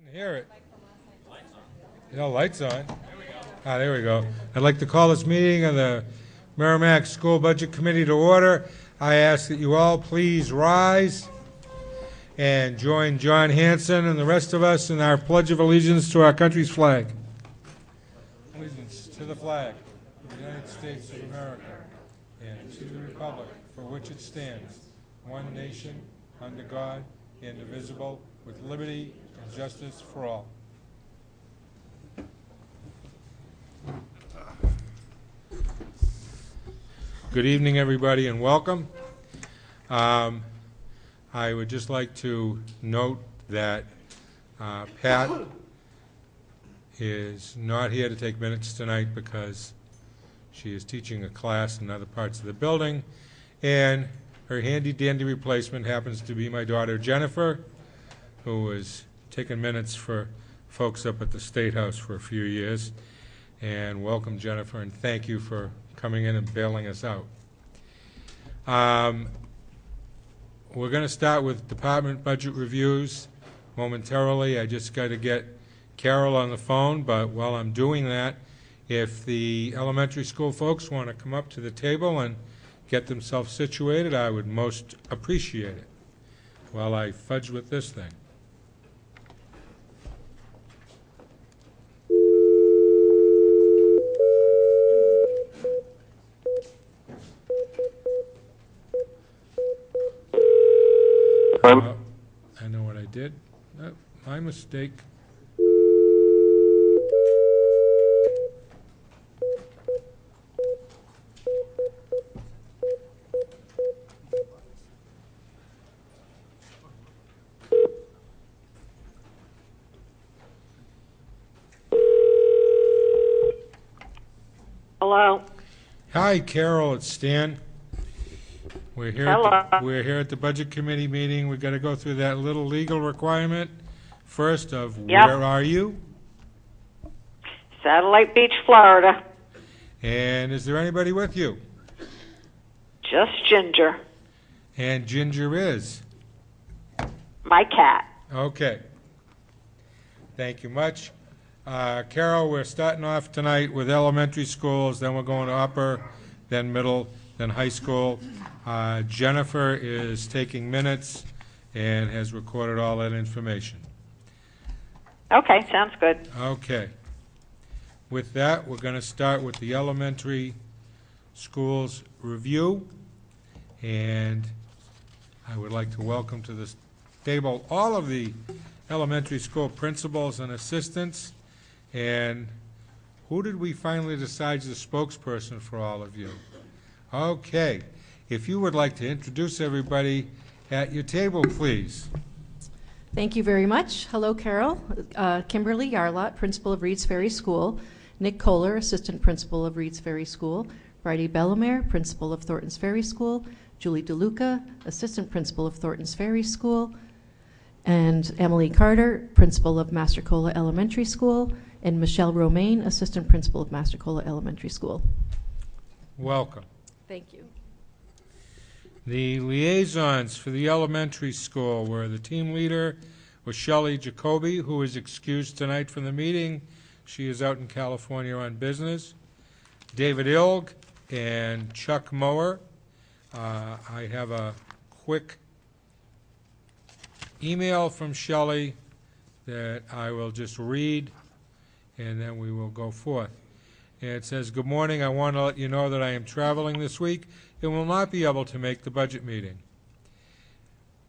Didn't hear it. No, lights on. Ah, there we go. I'd like to call this meeting of the Merrimack School Budget Committee to order. I ask that you all please rise and join John Hanson and the rest of us in our Pledge of Allegiance to our country's flag. Allegiance to the flag of the United States of America and to the republic for which it stands, one nation, under God, indivisible, with liberty and justice for all. Good evening, everybody, and welcome. I would just like to note that Pat is not here to take minutes tonight because she is teaching a class in other parts of the building, and her handy-dandy replacement happens to be my daughter Jennifer, who was taking minutes for folks up at the State House for a few years. And welcome, Jennifer, and thank you for coming in and bailing us out. We're going to start with department budget reviews momentarily. I just got to get Carol on the phone, but while I'm doing that, if the elementary school folks want to come up to the table and get themselves situated, I would most appreciate it while I fudge with this thing. I know what I did. Oh, my mistake. Hello. Hi, Carol. It's Stan. We're here. We're here at the Budget Committee meeting. We've got to go through that little legal requirement first of where are you? Satellite Beach, Florida. And is there anybody with you? Just Ginger. And Ginger is? My cat. Okay. Thank you much. Carol, we're starting off tonight with elementary schools, then we're going to upper, then middle, then high school. Jennifer is taking minutes and has recorded all that information. Okay, sounds good. Okay. With that, we're going to start with the elementary schools review. And I would like to welcome to this table all of the elementary school principals and assistants. And who did we finally decide is the spokesperson for all of you? Okay. If you would like to introduce everybody at your table, please. Thank you very much. Hello, Carol. Kimberly Yarlott, principal of Reeds Ferry School. Nick Kohler, assistant principal of Reeds Ferry School. Bridie Bellemare, principal of Thorntons Ferry School. Julie DeLuca, assistant principal of Thorntons Ferry School. And Emily Carter, principal of Mastercola Elementary School. And Michelle Romaine, assistant principal of Mastercola Elementary School. Welcome. Thank you. The liaisons for the elementary school were the team leader was Shelley Jacoby, who is excused tonight from the meeting. She is out in California on business. David Ilg and Chuck Mower. I have a quick email from Shelley that I will just read, and then we will go forth. And it says, "Good morning. I want to let you know that I am traveling this week and will not be able to make the budget meeting.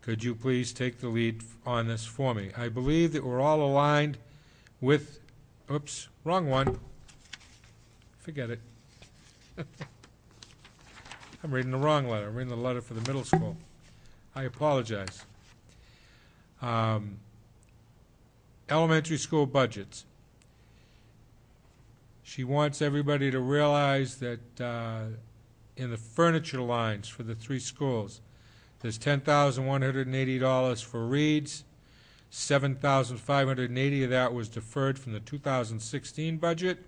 Could you please take the lead on this for me? I believe that we're all aligned with," oops, wrong one. Forget it. I'm reading the wrong letter. I'm reading the letter for the middle school. I apologize. Elementary school budgets. She wants everybody to realize that in the furniture lines for the three schools, there's $10,180 for Reeds. $7,580 of that was deferred from the 2016 budget.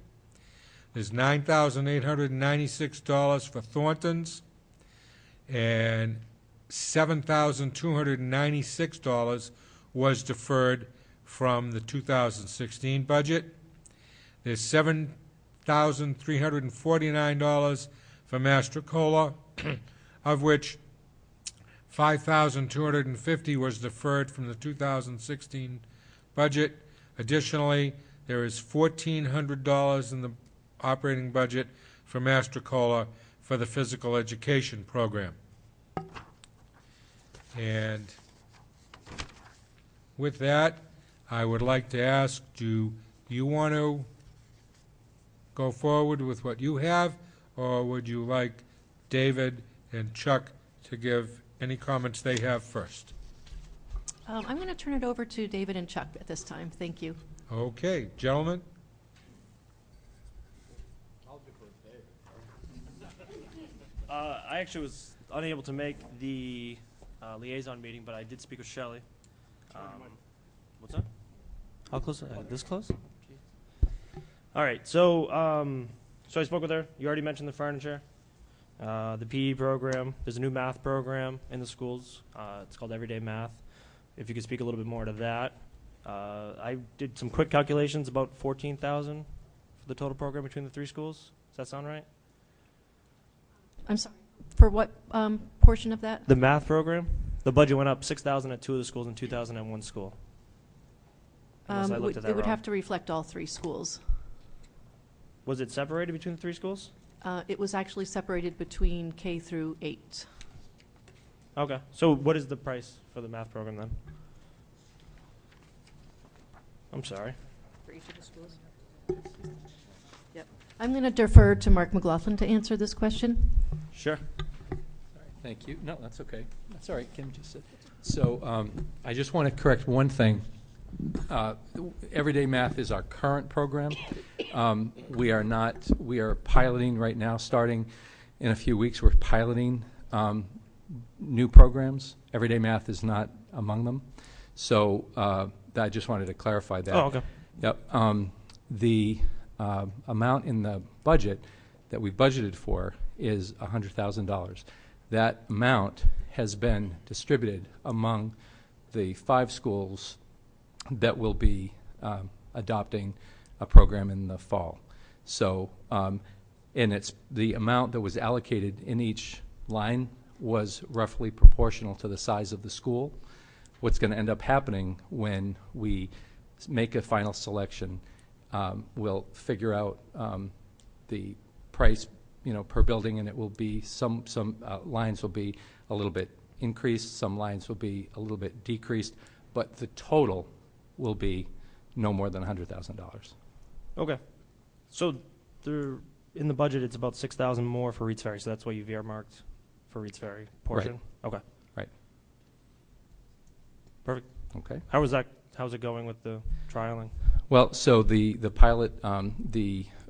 There's $9,896 for Thorntons, and $7,296 was deferred from the 2016 budget. There's $7,349 for Mastrocola, of which $5,250 was deferred from the 2016 budget. Additionally, there is $1,400 in the operating budget for Mastrocola for the physical education program. And with that, I would like to ask, do you want to go forward with what you have, or would you like David and Chuck to give any comments they have first? I'm going to turn it over to David and Chuck at this time. Thank you. Okay, gentlemen. I actually was unable to make the liaison meeting, but I did speak with Shelley. What's that? How close? This close? All right. So I spoke with her. You already mentioned the furniture, the PE program. There's a new math program in the schools. It's called Everyday Math. If you could speak a little bit more to that. I did some quick calculations, about $14,000 for the total program between the three schools. Does that sound right? I'm sorry. For what portion of that? The math program. The budget went up $6,000 at two of the schools and $2,000 at one school. Unless I looked at that It would wrong. have to reflect all three schools. Was it separated between the three schools? It was actually separated between K through 8. Okay. So what is the price for the math program then? I'm sorry. For each of the schools? Yep. I'm going to defer to Mark McLaughlin to answer this question. Sure. Thank you. No, that's okay. That's all right. Kim just said. So I just want to correct one thing. Everyday Math is our current program. We are piloting right now, starting in a few weeks. We're piloting new programs. Everyday Math is not among them. So I just wanted to clarify that. Oh, okay. Yep. The amount in the budget that we budgeted for is $100,000. That amount has been distributed among the 5 schools that will be adopting a program in the fall. So, and it's the amount that was allocated in each line was roughly proportional to the size of the school. What's going to end up happening when we make a final selection, we'll figure out the price, per building, and it will be some lines will be a little bit increased, some lines will be a little bit decreased, but the total will be no more than $100,000. Okay. So in the budget, it's about $6,000 more for Reeds Ferry, so that's what you've earmarked for Reeds Ferry portion? Right. Okay. Right. Perfect. Okay. How's it going with the trialing? Well, so the pilot,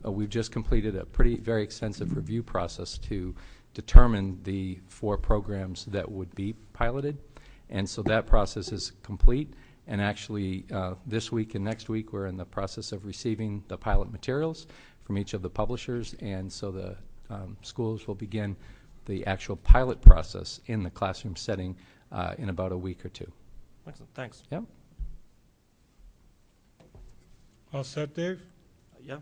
we've just completed a very extensive review process to determine the 4 programs that would be piloted, and so that process is complete. And actually, this week and next week, we're in the process of receiving the pilot materials from each of the publishers, and so the schools will begin the actual pilot process in the classroom setting in about a week or 2. Excellent. Thanks. Yep. All set, Dave? Yeah.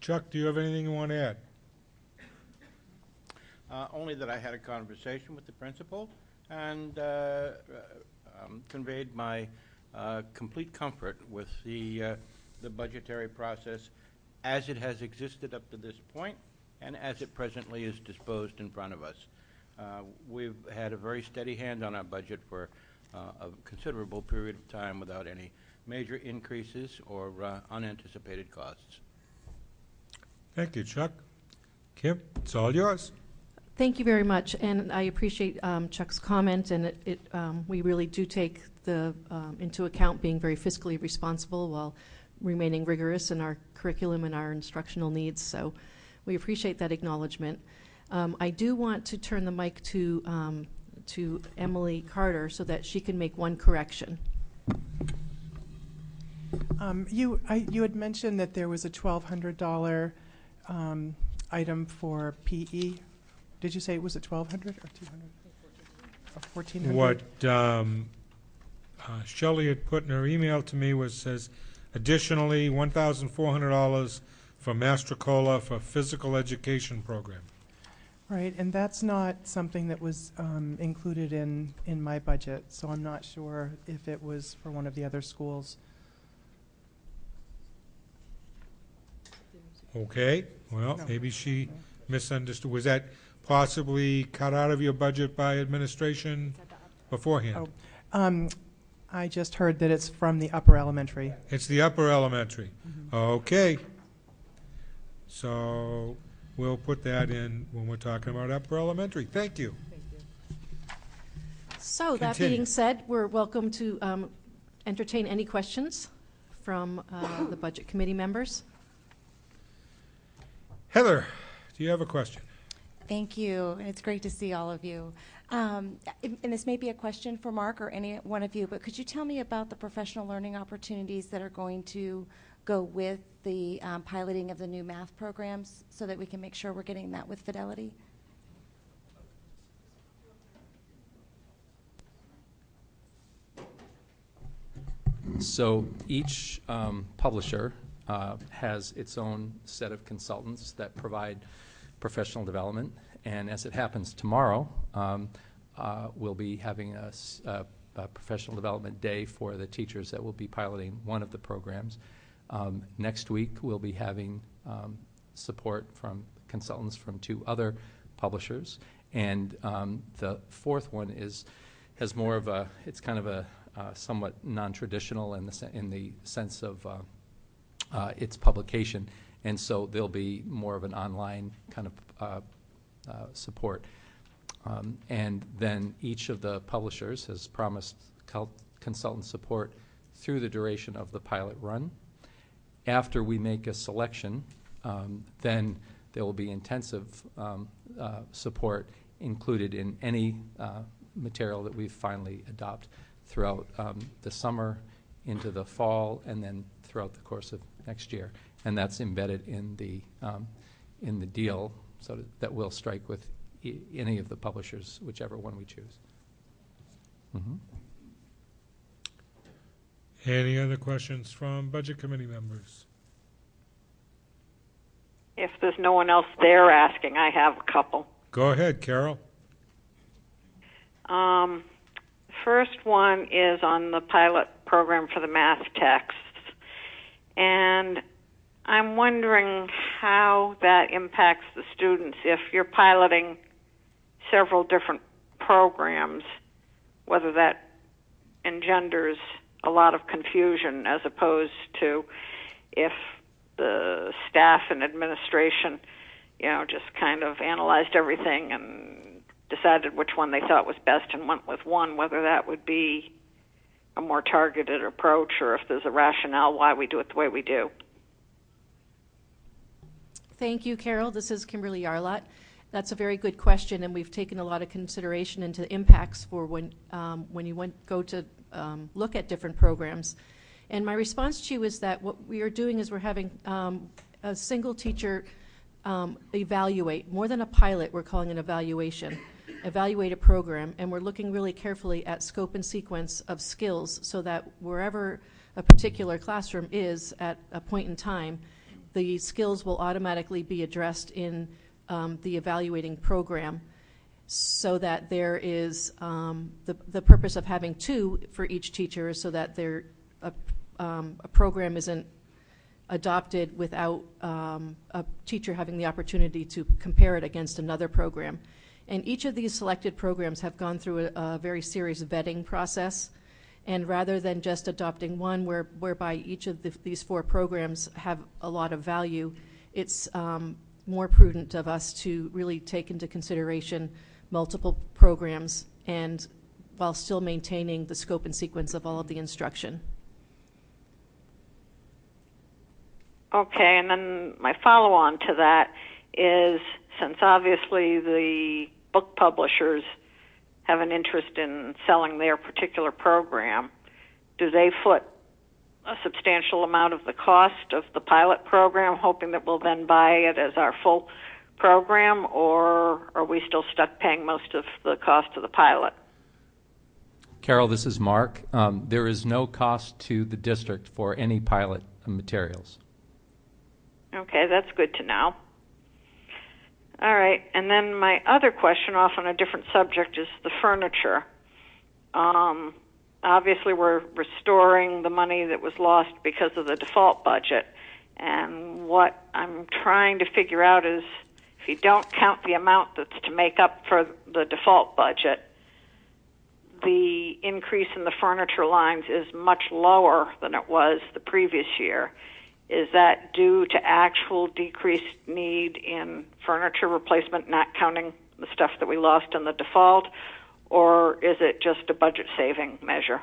Chuck, do you have anything you want to add? Only that I had a conversation with the principal and conveyed my complete comfort with the budgetary process as it has existed up to this point and as it presently is disposed in front of us. We've had a very steady hand on our budget for a considerable period of time without any major increases or unanticipated costs. Thank you, Chuck. Kim, it's all yours. Thank you very much, and I appreciate Chuck's comment, and we really do take into account being very fiscally responsible while remaining rigorous in our curriculum and our instructional needs, so we appreciate that acknowledgement. I do want to turn the mic to Emily Carter so that she can make one correction. You had mentioned that there was a $1,200 item for PE. Did you say it was at $1,200 or $200 or $1,400? What Shelley had put in her email to me says, additionally, $1,400 for Mastrocola for physical education program. Right, and that's not something that was included in my budget, so I'm not sure if it was for one of the other schools. Okay, well, No. maybe she misunderstood. Was that possibly cut out of your budget by administration beforehand? Oh, I just heard that it's from the upper elementary. It's the upper elementary. Okay. So we'll put that in when we're talking about upper elementary. Thank you. So that Continue. being said, we're welcome to entertain any questions from the Budget Committee members. Heather, do you have a question? Thank you. It's great to see all of you. And this may be a question for Mark or any one of you, but could you tell me about the professional learning opportunities that are going to go with the piloting of the new math programs so that we can make sure we're getting that with fidelity? So each publisher has its own set of consultants that provide professional development. And as it happens tomorrow, we'll be having a professional development day for the teachers that will be piloting one of the programs. Next week, we'll be having support from consultants from 2 other publishers. And the fourth one has more of a, it's kind of a somewhat non-traditional in the sense of its publication. And so there'll be more of an online kind of support. And then each of the publishers has promised consultant support through the duration of the pilot run. After we make a selection, then there will be intensive support included in any material that we finally adopt throughout the summer, into the fall, and then throughout the course of next year. And that's embedded in the deal so that we'll strike with any of the publishers, whichever one we choose. Mm-hmm. Any other questions from Budget Committee members? If there's no one else there asking, I have a couple. Go ahead, Carol. First one is on the pilot program for the math texts. And I'm wondering how that impacts the students if you're piloting several different programs, whether that engenders a lot of confusion as opposed to if the staff and administration, just kind of analyzed everything and decided which one they thought was best and went with one, whether that would be a more targeted approach or if there's a rationale why we do it the way we do. Thank you, Carol. This is Kimberly Yarlott. That's a very good question, and we've taken a lot of consideration into the impacts for when you go to look at different programs. And my response to you is that what we are doing is we're having a single teacher evaluate, more than a pilot, we're calling an evaluate a program, and we're looking really carefully at scope and sequence of skills so that wherever a particular classroom is at a point in time, the skills will automatically be addressed in the evaluating program, so that there is the purpose of having 2 for each teacher is so that a program isn't adopted without a teacher having the opportunity to compare it against another program. And each of these selected programs have gone through a very serious vetting process. And rather than just adopting one whereby each of these 4 programs have a lot of value, it's more prudent of us to really take into consideration multiple programs and while still maintaining the scope and sequence of all of the instruction. Okay, and then my follow-on to that is, since obviously the book publishers have an interest in selling their particular program, do they foot a substantial amount of the cost of the pilot program, hoping that we'll then buy it as our full program, or are we still stuck paying most of the cost of the pilot? Carol, this is Mark. There is no cost to the district for any pilot materials. Okay, that's good to know. All right, and then my other question, off on a different subject, is the furniture. Obviously, we're restoring the money that was lost because of the default budget. And what I'm trying to figure out is, if you don't count the amount that's to make up for the default budget, the increase in the furniture lines is much lower than it was the previous year. Is that due to actual decreased need in furniture replacement, not counting the stuff that we lost in the default, or is it just a budget saving measure?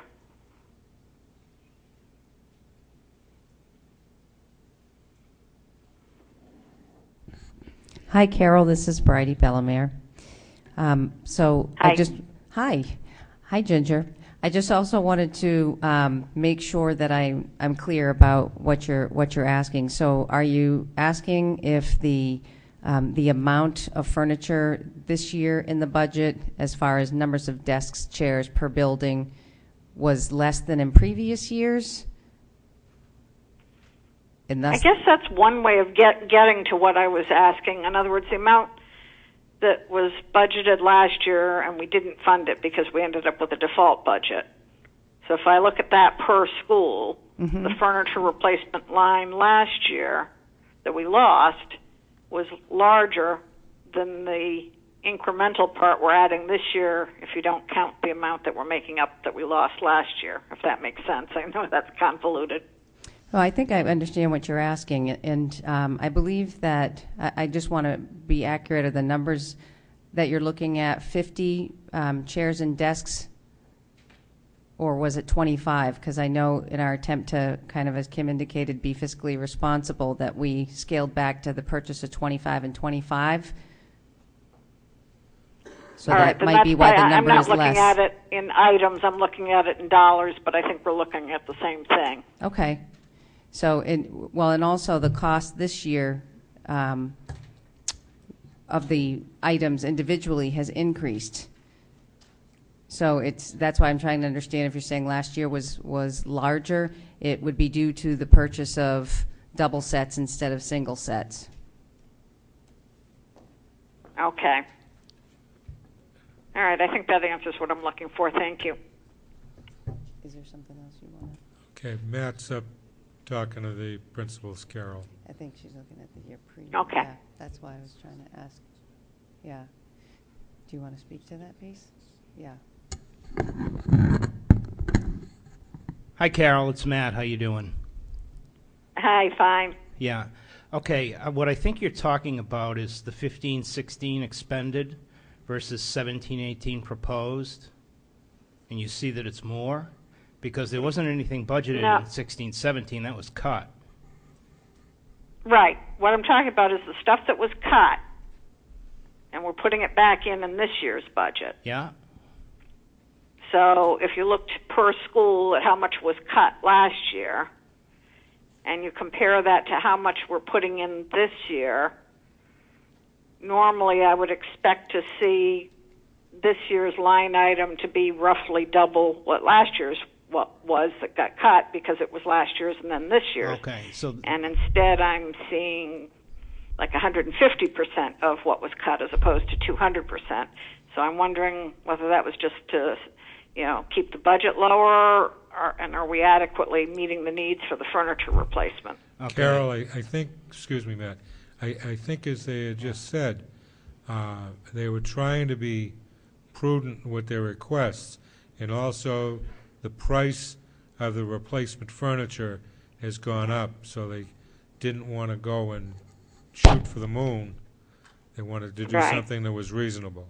Hi, Carol. This is Bridie Bellamere. Hi. Hi, Ginger. I just also wanted to make sure that I'm clear about what you're asking. So, are you asking if the amount of furniture this year in the budget, as far as numbers of desks, chairs per building, was less than in previous years? And I guess that's one way of getting to what I was asking. In other words, the amount that was budgeted last year, and we didn't fund it because we ended up with a default budget. So if I look at that per school, the furniture replacement line last year that we lost was larger than the incremental part we're adding this year, if you don't count the amount that we're making up that we lost last year, if that makes sense. I know that's convoluted. Well, I think I understand what you're asking, and I believe that I just want to be accurate of the numbers that you're looking at. 50 chairs and desks, or was it 25? Because I know in our attempt to kind of, as Kim indicated, be fiscally responsible, that we scaled back to the purchase of 25 and 25. So All that right, might be why the number is I'm not less. looking at it in items, I'm looking at it in dollars, but I think we're looking at the same thing. Okay. So, and also the cost this year of the items individually has increased. So that's why I'm trying to understand, if you're saying last year was larger, it would be due to the purchase of double sets instead of single sets. Okay. All right, I think that answers what I'm looking for. Thank you. Is there something else you want to? Okay, Matt's up talking to the principals, Carol. I think she's looking at the year pre. Okay. Yeah, that's why I was trying to ask. Yeah. Do you want to speak to that piece? Yeah. Hi, Carol. It's Matt. How you doing? Hi, fine. Yeah. Okay. What I think you're talking about is the 15-16 expended versus 17-18 proposed, and you see that it's more because there wasn't anything budgeted No. in 16-17 that was cut. Right. What I'm talking about is the stuff that was cut, and we're putting it back in this year's budget. Yeah. So if you looked per school at how much was cut last year, and you compare that to how much we're putting in this year, normally I would expect to see this year's line item to be roughly double what last year's was that got cut, because it was last year's and then this year's. Okay. So And instead I'm seeing like 150% of what was cut as opposed to 200%. So I'm wondering whether that was just to, keep the budget lower, and are we adequately meeting the needs for the furniture replacement? okay. Carol, I think, excuse me, Matt, I think as they had just said, they were trying to be prudent with their requests, and also the price of the replacement furniture has gone up, so they didn't want to go and shoot for the moon. They wanted to do Right. something that was reasonable.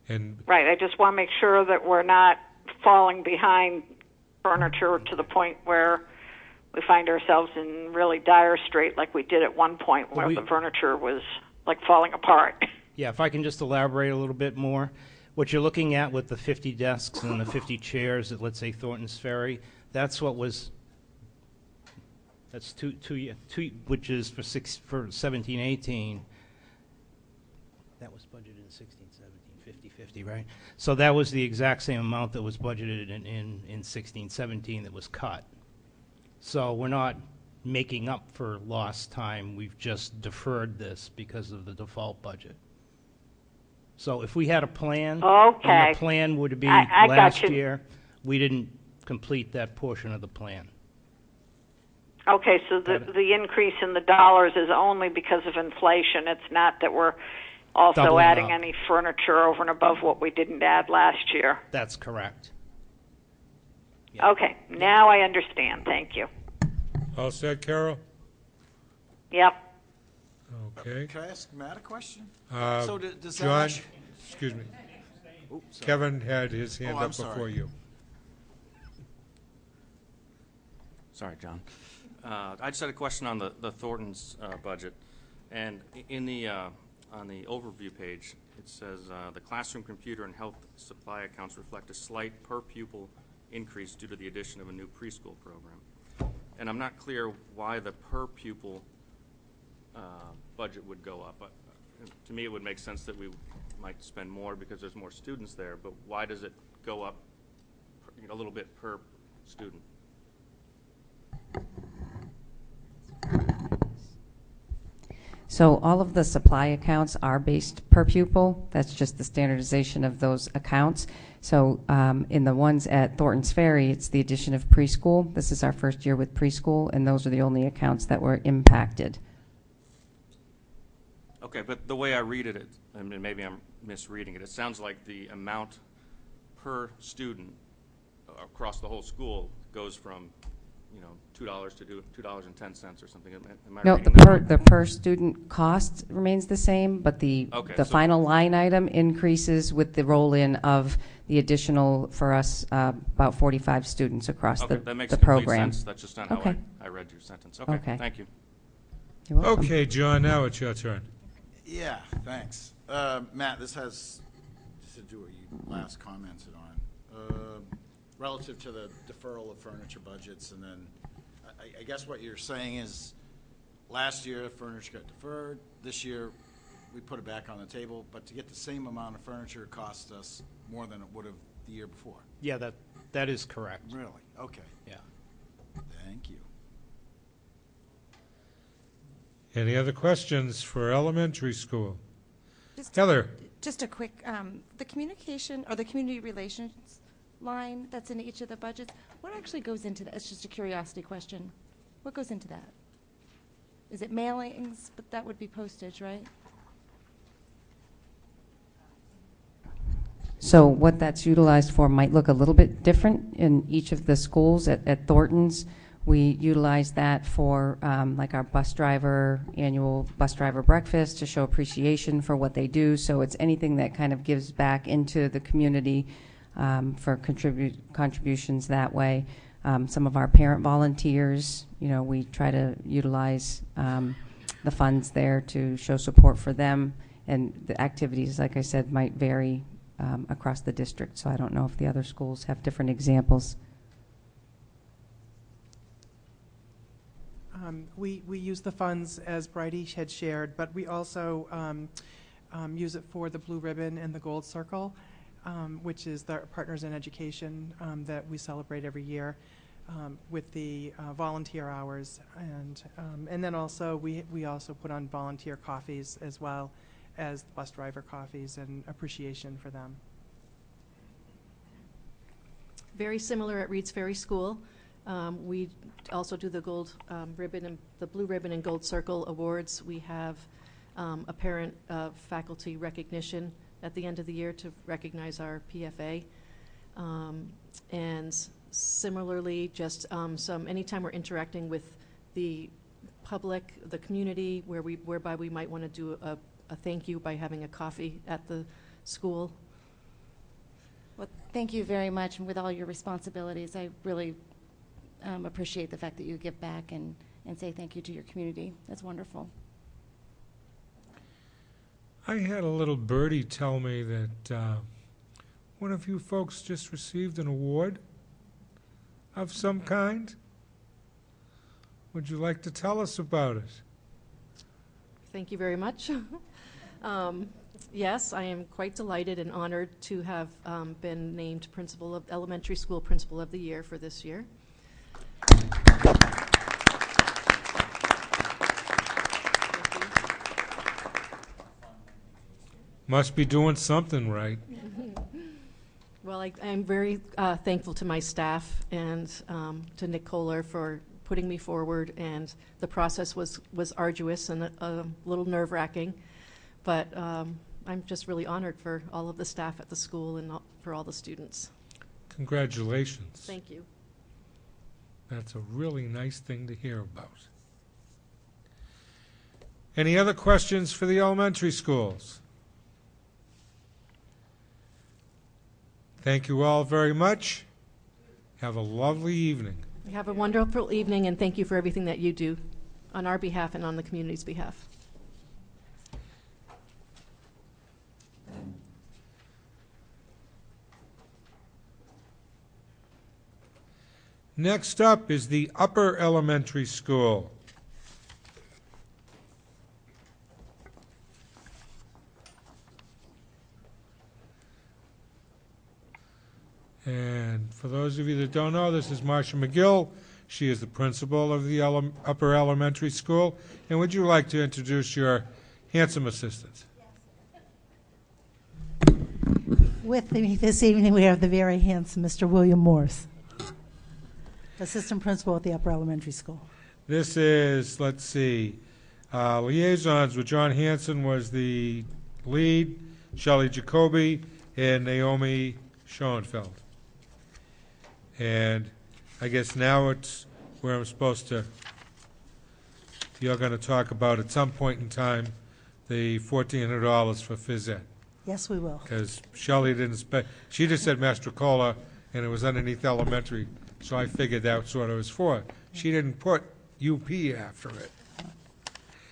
And Right. I just want to make sure that we're not falling behind furniture to the point where we find ourselves in really dire strait, like we did at one point, where we- the furniture was like falling apart. Yeah, if I can just elaborate a little bit more. What you're looking at with the 50 desks and the 50 chairs at, let's say, Thornton's Ferry, that's what was, that's two, which is for 17-18. That was budgeted in 16-17 50/50, right? So that was the exact same amount that was budgeted in 16-17 that was cut. So we're not making up for lost time, we've just deferred this because of the default budget. So if we had a plan, Okay. and the plan would be I got last you. year, we didn't complete that portion of the plan. Okay, so the increase in the dollars is only because of inflation. It's not that we're also Doubling adding up. any furniture over and above what we didn't add last year. That's correct. Yeah. Okay, now I understand. Thank you. All set, Carol? Yep. Okay. Can I ask Matt a question? Uh, So does that John, actu- excuse me. Oops, sorry. Kevin had his hand I'm up before sorry. you. Sorry, John. I just had a question on the Thornton's budget. And in the, on the overview page, it says the classroom computer and health supply accounts reflect a slight per pupil increase due to the addition of a new preschool program. And I'm not clear why the per pupil budget would go up. To me, it would make sense that we might spend more because there's more students there, but why does it go up a little bit per student? So all of the supply accounts are based per pupil. That's just the standardization of those accounts. So in the ones at Thornton's Ferry, it's the addition of preschool. This is our first year with preschool, and those are the only accounts that were impacted. Okay, but the way I read it, and maybe I'm misreading it, it sounds like the amount per student across the whole school goes from, $2 to $2.10 or something. Am I No, reading that right? the per student cost remains the same, but the Okay, the so- final line item increases with the roll-in of the additional, for us, about 45 students across Okay, the that makes the complete program. sense. That's just not how Okay. I read your sentence. Okay, Okay. thank you. You're welcome. Okay, John, now it's your turn. Yeah, thanks. Matt, this has to do what you last commented on. Relative to the deferral of furniture budgets, and then I guess what you're saying is last year furniture got deferred. This year we put it back on the table, but to get the same amount of furniture cost us more than it would have the year before. Yeah, that is correct. Really? Okay. Yeah. Thank you. Any other questions for elementary school? Heather? Just a quick, the communication or the community relations line that's in each of the budgets, what actually goes into that? It's just a curiosity question. What goes into that? Is it mailings? But that would be postage, right? So what that's utilized for might look a little bit different in each of the schools. At Thornton's, we utilize that for like our annual bus driver breakfast to show appreciation for what they do. So it's anything that kind of gives back into the community for contributions that way. Some of our parent volunteers, we try to utilize the funds there to show support for them. And the activities, like I said, might vary across the district. So I don't know if the other schools have different examples. We use the funds as Bridie had shared, but we also use it for the Blue Ribbon and the Gold Circle, which is the Partners in Education that we celebrate every year with the volunteer hours. And then also we also put on volunteer coffees as well as bus driver coffees and appreciation for them. Very similar at Reed's Ferry School. We also do the gold ribbon and the blue ribbon and gold circle awards. We have a parent faculty recognition at the end of the year to recognize our PFA. And similarly, just anytime we're interacting with the public, the community, whereby we might want to do a thank you by having a coffee at the school. Well, thank you very much. And with all your responsibilities, I really appreciate the fact that you give back and say thank you to your community. That's wonderful. I had a little birdie tell me that one of you folks just received an award of some kind. Would you like to tell us about it? Thank you very much. Yes, I am quite delighted and honored to have been named Principal of Elementary School Principal of the Year for this year. Must be doing something right. Well, I'm very thankful to my staff and to Nick Kohler for putting me forward, and the process was arduous and a little nerve-wracking, but I'm just really honored for all of the staff at the school and for all the students. Congratulations. Thank you. That's a really nice thing to hear about. Any other questions for the elementary schools? Thank you all very much. Have a lovely evening. Have a wonderful evening, and thank you for everything that you do on our behalf and on the community's behalf. Next up is the upper elementary school. And for those of you that don't know, this is Marcia McGill. She is the principal of the upper elementary school. And would you like to introduce your handsome assistant? With me this evening, we have the very handsome Mr. William Morse, assistant principal at the upper elementary school. This is, let's see, liaisons with John Hanson was the lead, Shelley Jacoby, and Naomi Schoenfeld. And I guess now it's where I'm supposed to, you're going to talk about at some point in time the $1,400 for phys ed. Yes, we will. Because Shelley didn't she just said Mastrocola, and it was underneath elementary, so I figured that's what it was for. She didn't put UP after it.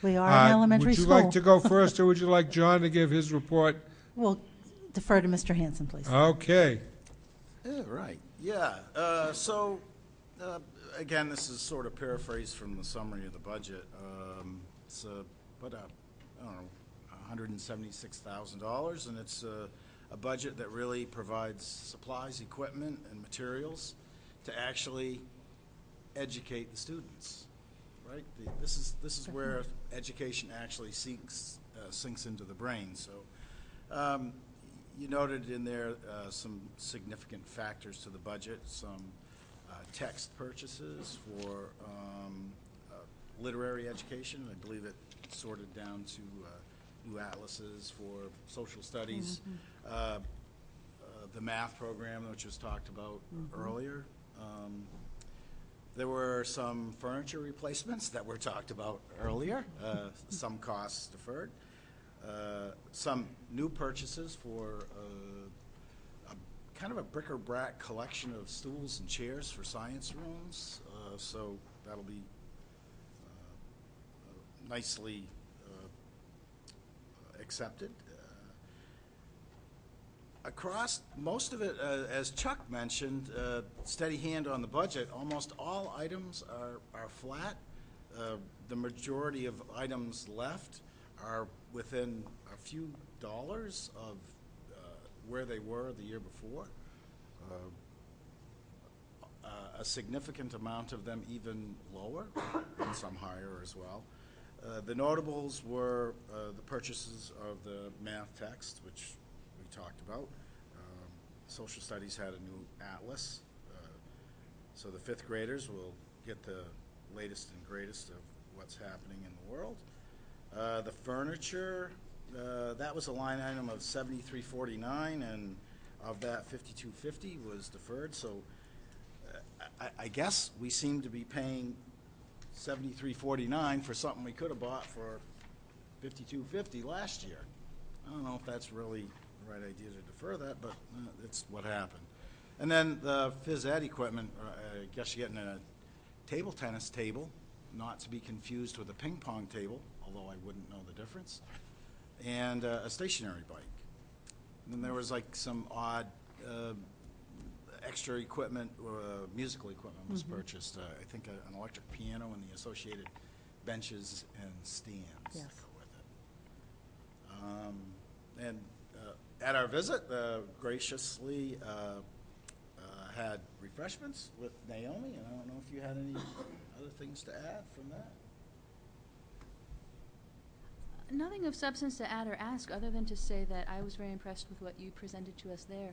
We are an elementary school. Would you like to go first, or would you like John to give his report? We'll defer to Mr. Hanson, please. Okay. Yeah, right. Yeah. Again, this is sort of paraphrased from the summary of the budget. It's about I don't know, $176,000, and it's a budget that really provides supplies, equipment, and materials to actually educate the students. Right. This is where education actually sinks into the brain. So. You noted in there some significant factors to the budget, some text purchases for literary education. I believe it sorted down to new atlases for social studies, the math program, which was talked about earlier. There were some furniture replacements that were talked about earlier, some costs deferred. Some new purchases for kind of a bric-a-brac collection of stools and chairs for science rooms, so that'll be nicely accepted. Across most of it, as Chuck mentioned, steady hand on the budget, almost all items are flat. The majority of items left are within a few dollars of where they were the year before. A significant amount of them even lower, and some higher as well. The notables were the purchases of the math text, which we talked about. Social studies had a new atlas, so the fifth graders will get the latest and greatest of what's happening in the world. The furniture, that was a line item of $73.49, and of that, $52.50 was deferred. So I guess we seem to be paying $73.49 for something we could have bought for $52.50 last year. I don't know if that's really the right idea to defer that, but it's what happened. And then the phys ed equipment, I guess you're getting a table tennis table, not to be confused with a ping pong table, although I wouldn't know the difference, and a stationary bike. And then there was like some odd extra equipment, musical equipment was purchased. I think an electric piano and the associated benches and stands that go with it. at our visit, graciously had refreshments with Naomi, and I don't know if you had any other things to add from that. Nothing of substance to add or ask, other than to say that I was very impressed with what you presented to us there.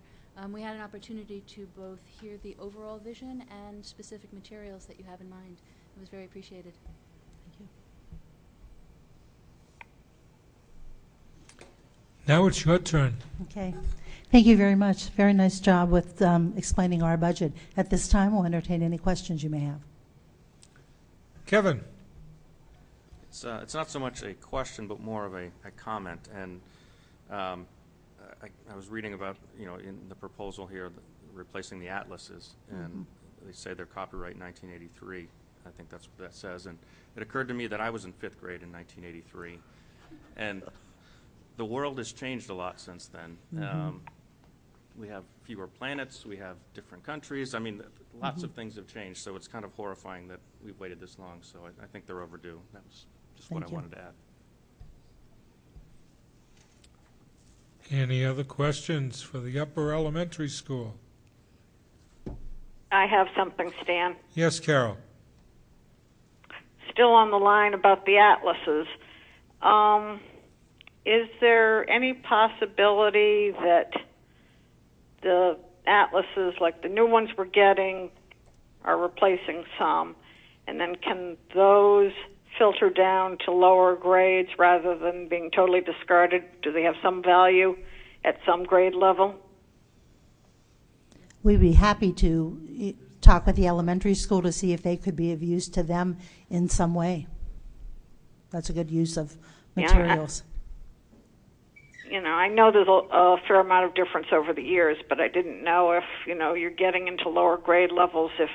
We had an opportunity to both hear the overall vision and specific materials that you have in mind. It was very appreciated. Thank you. Now it's your turn. Okay. Thank you very much. Very nice job with explaining our budget. At this time, we'll entertain any questions you may have. Kevin. It's not so much a question, but more of a comment. And I was reading about, in the proposal here, replacing the atlases, and they say they're copyright 1983. I think that's what that says. And it occurred to me that I was in 5th grade in 1983, and the world has changed a lot since then. We have fewer planets. We have different countries. I mean, lots of things have changed, so it's kind of horrifying that we've waited this long. So I think they're overdue. That was just what I wanted to add. Any other questions for the upper elementary school? I have something, Stan. Yes, Carol. Still on the line about the atlases. Is there any possibility that the atlases, like the new ones we're getting, are replacing some, and then can those filter down to lower grades rather than being totally discarded? Do they have some value at some grade level? We'd be happy to talk with the elementary school to see if they could be of use to them in some way. That's a good use of materials. I know there's a fair amount of difference over the years, but I didn't know if, you're getting into lower grade levels, if,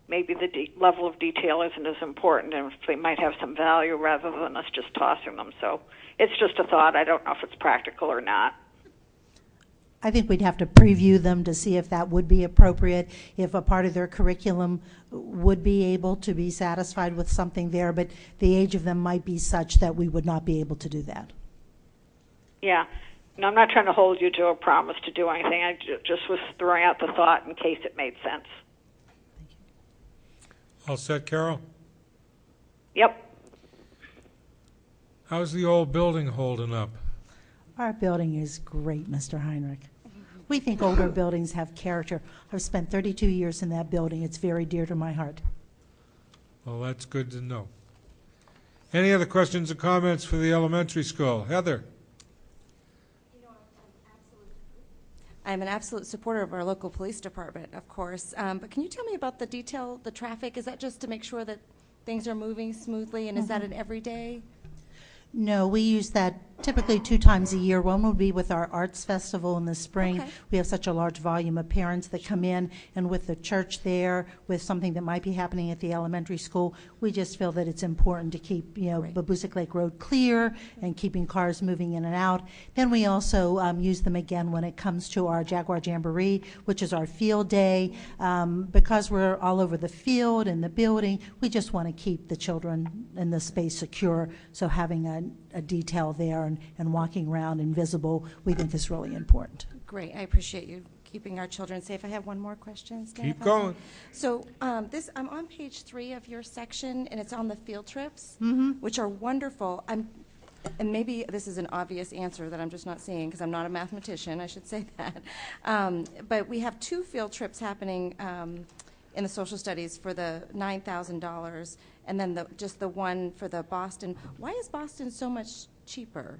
maybe the level of detail isn't as important, and if they might have some value rather than us just tossing them. So it's just a thought. I don't know if it's practical or not. I think we'd have to preview them to see if that would be appropriate, if a part of their curriculum would be able to be satisfied with something there, but the age of them might be such that we would not be able to do that. Yeah. No, I'm not trying to hold you to a promise to do anything. I just was throwing out the thought in case it made sense. All set, Carol? Yep. How's the old building holding up? Our building is great, Mr. Heinrich. We think older buildings have character. I've spent 32 years in that building. It's very dear to my heart. Well, that's good to know. Any other questions or comments for the elementary school? Heather? I'm an absolute supporter of our local police department, of course. But can you tell me about the traffic? Is that just to make sure that things are moving smoothly, and is that an everyday? No, we use that typically 2 times a year. One would be with our arts festival in the spring. Okay. We have such a large volume of parents that come in, and with the church there, with something that might be happening at the elementary school, we just feel that it's important to keep, Babusick Lake Road clear and keeping cars moving in and out. Then we also use them again when it comes to our Jaguar Jamboree, which is our field day. Because we're all over the field and the building, we just want to keep the children in the space secure. So having a detail there and walking around invisible, we think is really important. Great. I appreciate you keeping our children safe. I have one more question, Stan, Keep if I going. may. So I'm on page 3 of your section, and it's on the field trips, which are wonderful. And maybe this is an obvious answer that I'm just not seeing because I'm not a mathematician, I should say that. But we have 2 field trips happening in the social studies for the $9,000, and then just the one for the Boston. Why is Boston so much cheaper?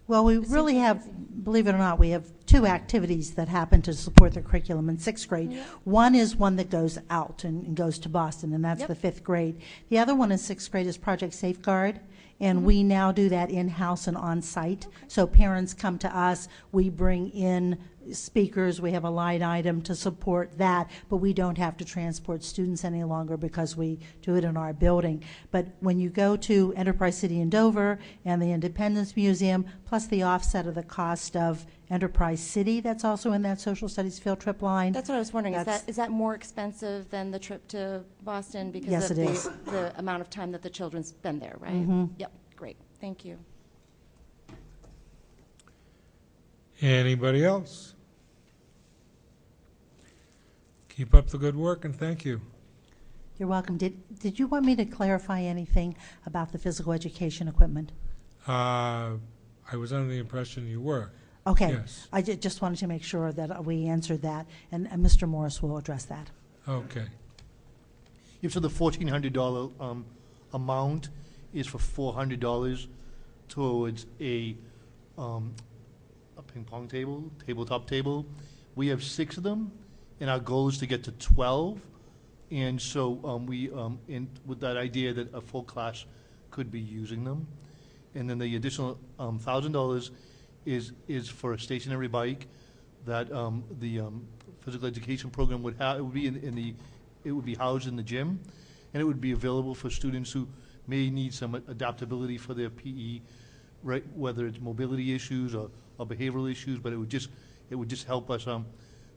Well, we really have, believe it or not, we have 2 activities that happen to support the curriculum in 6th grade. Yep. One is one that goes out and goes to Boston, and that's the 5th grade. The other one in 6th grade is Project Safeguard, and we now do that in-house and on-site. So parents come to us, we bring in speakers, we have a line item to support that, but we don't have to transport students any longer because we do it in our building. But when you go to Enterprise City in Dover and the Independence Museum, plus the offset of the cost of Enterprise City, that's also in that social studies field trip line. That's what I was wondering. Is that more expensive than the trip to Boston because Yes, of it is. the amount of time that the children spend there, right? Mhm. Yep. Great. Thank you. Anybody else? Keep up the good work, and thank you. You're welcome. Did you want me to clarify anything about the physical education equipment? I was under the impression you were. Okay. Yes. I just wanted to make sure that we answered that, and Mr. Morris will address that. Okay. If so, the $1,400 amount is for $400 towards a ping pong table, tabletop table. We have 6 of them, and our goal is to get to 12. And so with that idea that a full class could be using them. And then the additional $1,000 is for a stationary bike that the physical education program would have. It would be it would be housed in the gym, and it would be available for students who may need some adaptability for their PE, right? Whether it's mobility issues or behavioral issues, but it would just help us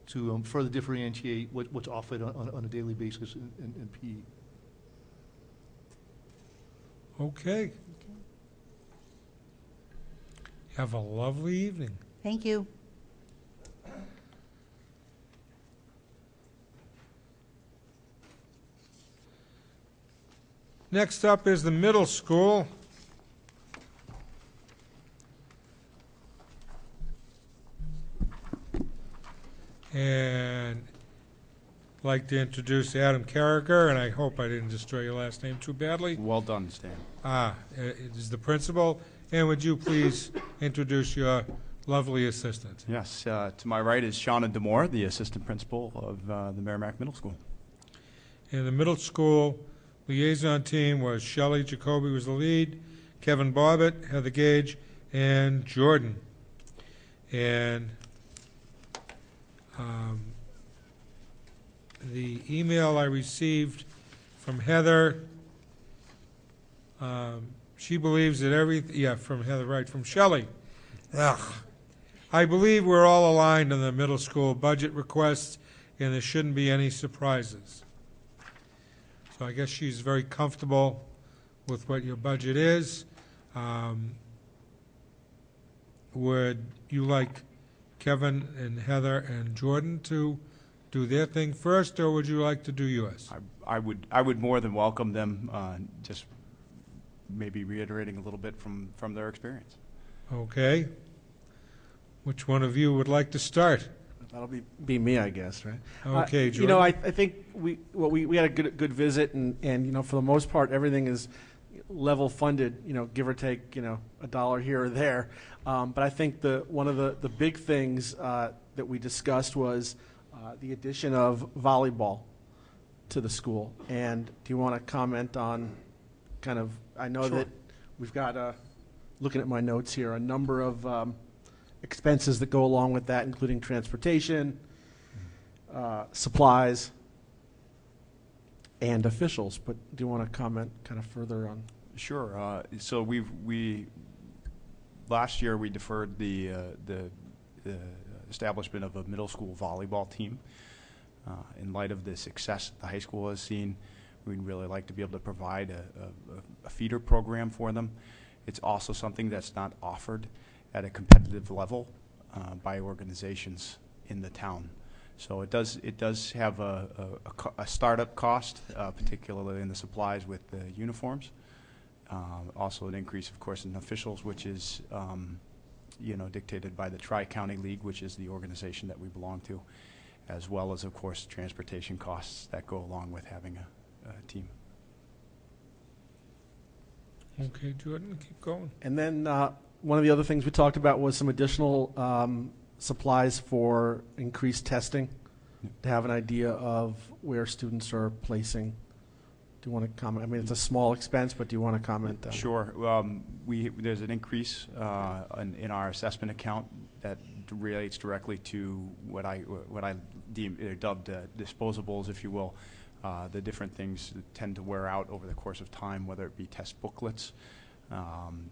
to further differentiate what's offered on a daily basis in PE. Okay. Have a lovely evening. Thank you. Next up is the middle school. And I'd like to introduce Adam Carriger, and I hope I didn't destroy your last name too badly. Well done, Stan. It is the principal. And would you please introduce your lovely assistant? Yes, to my right is Shauna Demore, the assistant principal of the Merrimack Middle School. In the middle school liaison team was Shelley Jacoby was the lead, Kevin Bobbitt, Heather Gage, and Jordan. And the email I received from Heather, she believes that from Heather, right, from Shelley. I believe we're all aligned on the middle school budget requests, and there shouldn't be any surprises. So I guess she's very comfortable with what your budget is. Would you like Kevin and Heather and Jordan to do their thing first, or would you like to do yours? I would more than welcome them, just maybe reiterating a little bit from their experience. Okay. Which one of you would like to start? That'll be me, I guess, right? Okay, Jordan. You know, I think we had a good visit, and for the most part, everything is level funded. Give or take, $1 here or there. But I think one of the big things that we discussed was the addition of volleyball to the school. And do you want to comment on kind of? I know that we've got, looking at my notes here, a number of expenses that go along with that, including transportation, supplies, and officials. But do you want to comment kind of further on? Sure. So last year we deferred the establishment of a middle school volleyball team. In light of the success the high school has seen, we'd really like to be able to provide a feeder program for them. It's also something that's not offered at a competitive level by organizations in the town. So it does have a startup cost, particularly in the supplies with the uniforms. Also an increase, of course, in officials, which is dictated by the Tri-County League, which is the organization that we belong to, as well as, of course, transportation costs that go along with having a team. Okay, Jordan, keep going. And then one of the other things we talked about was some additional supplies for increased testing, to have an idea of where students are placing. Do you want to comment? I mean, it's a small expense, but do you want to comment? Sure. There's an increase in our assessment account that relates directly to what I dubbed disposables, if you will. The different things that tend to wear out over the course of time, whether it be test booklets,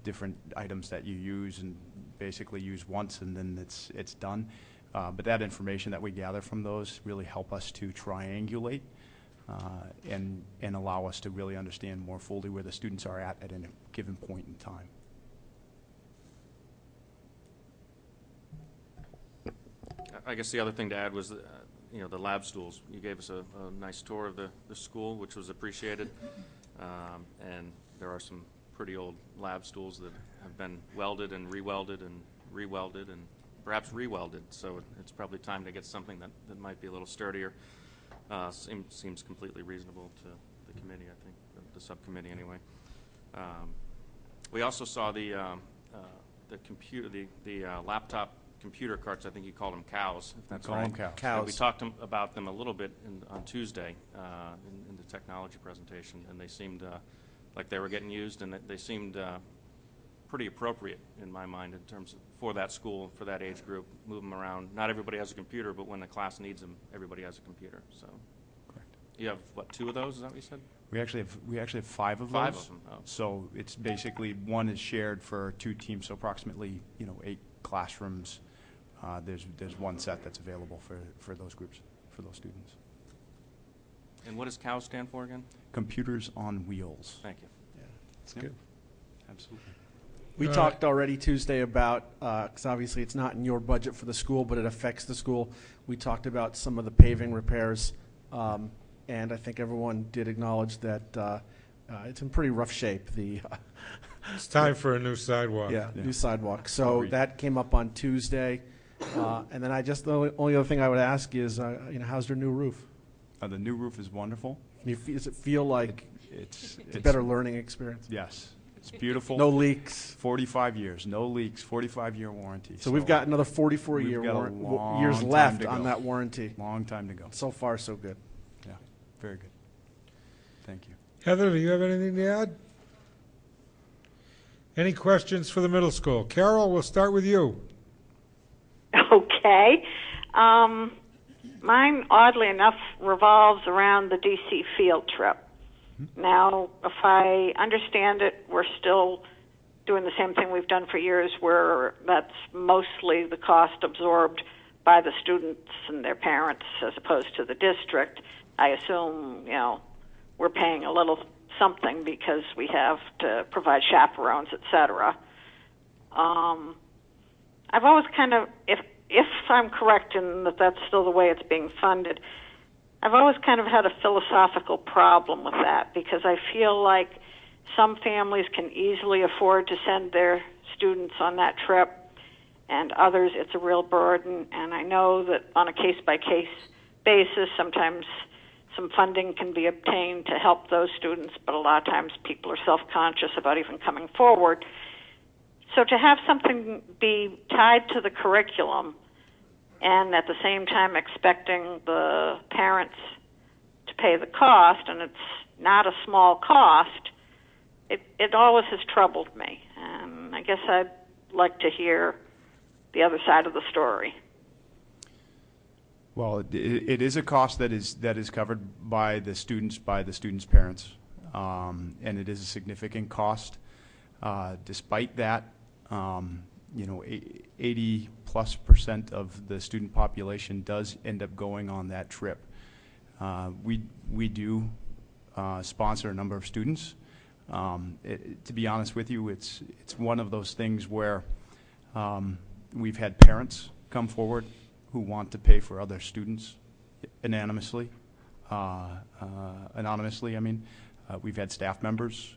different items that you use and basically use once and then it's done. But that information that we gather from those really help us to triangulate and allow us to really understand more fully where the students are at a given point in time. I guess the other thing to add was, the lab stools. You gave us a nice tour of the school, which was appreciated. And there are some pretty old lab stools that have been welded and rewelded and perhaps rewelded. So it's probably time to get something that might be a little sturdier. Seems completely reasonable to the committee, I think, the subcommittee anyway. We also saw the laptop computer carts. I think you called them cows, if that's Call right. them cows. And we talked about them a little bit on Tuesday in the technology presentation, and they seemed like they were getting used, and they seemed pretty appropriate in my mind in terms of for that school, for that age group, move them around. Not everybody has a computer, but when the class needs them, everybody has a computer. So, correct. You have what, 2 of those? Is that what you said? We actually have 5 of those. 5 of them. Oh. So it's basically one is shared for 2 teams, so approximately 8 classrooms. There's one set that's available for those groups, for those students. And what does COWS stand for again? Computers on Wheels. Thank you. Yeah, it's Yep. good. Absolutely. We talked already Tuesday about, because obviously it's not in your budget for the school, but it affects the school. We talked about some of the paving repairs, and I think everyone did acknowledge that it's in pretty rough shape. It's time for a new sidewalk. Yeah, new sidewalk. So that came up on Tuesday, and then the only other thing I would ask is, how's your new roof? The new roof is wonderful. Does it feel like it's a better learning experience? Yes. It's beautiful. No leaks. 45 years. No leaks. 45-year warranty. So we've got another 44 years left on that warranty. Long time to go. So far, so good. Yeah, very good. Thank you. Heather, do you have anything to add? Any questions for the middle school? Carol, we'll start with you. Okay. Mine, oddly enough, revolves around the D.C. field trip. Now, if I understand it, we're still doing the same thing we've done for years, where that's mostly the cost absorbed by the students and their parents as opposed to the district. I assume, we're paying a little something because we have to provide chaperones, et cetera. I've always kind of, if I'm correct in that that's still the way it's being funded, I've always kind of had a philosophical problem with that, because I feel like some families can easily afford to send their students on that trip, and others it's a real burden. And I know that on a case-by-case basis, sometimes some funding can be obtained to help those students, but a lot of times people are self-conscious about even coming forward. So to have something be tied to the curriculum and at the same time expecting the parents to pay the cost, and it's not a small cost, it always has troubled me. And I guess I'd like to hear the other side of the story. Well, it is a cost that is covered by the students' parents, and it is a significant cost. Despite that, 80+% of the student population does end up going on that trip. We do sponsor a number of students. To be honest with you, it's one of those things where we've had parents come forward who want to pay for other students anonymously. We've had staff members.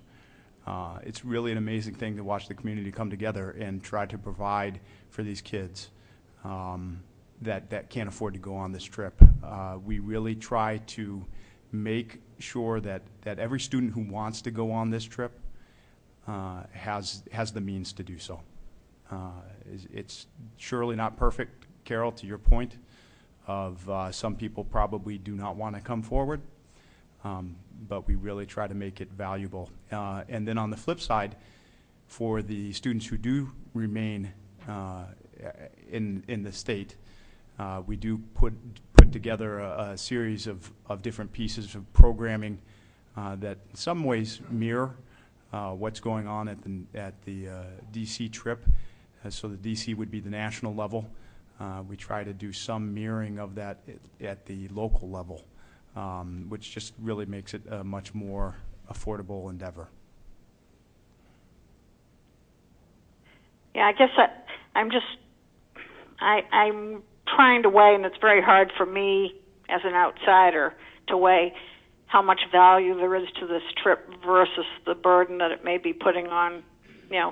It's really an amazing thing to watch the community come together and try to provide for these kids that can't afford to go on this trip. We really try to make sure that every student who wants to go on this trip has the means to do so. It's surely not perfect, Carol, to your point of some people probably do not want to come forward. But we really try to make it valuable. And then on the flip side, for the students who do remain in the state, we do put together a series of different pieces of programming that in some ways mirror what's going on at the DC trip. So the DC would be the national level. We try to do some mirroring of that at the local level. Which just really makes it a much more affordable endeavor. Yeah, I guess I'm trying to weigh, and it's very hard for me as an outsider to weigh how much value there is to this trip versus the burden that it may be putting on,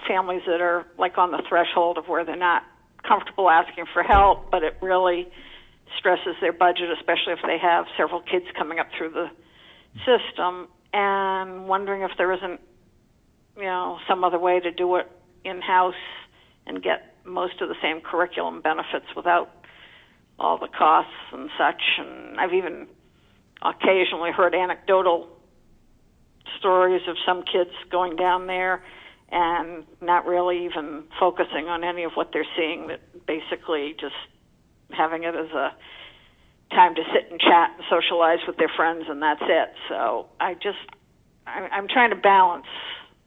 families that are like on the threshold of where they're not comfortable asking for help, but it really stresses their budget, especially if they have several kids coming up through the system, and wondering if there isn't, some other way to do it in-house and get most of the same curriculum benefits without all the costs and such. And I've even occasionally heard anecdotal stories of some kids going down there and not really even focusing on any of what they're seeing, that basically just having it as a time to sit and chat and socialize with their friends, and that's it. So I'm trying to balance,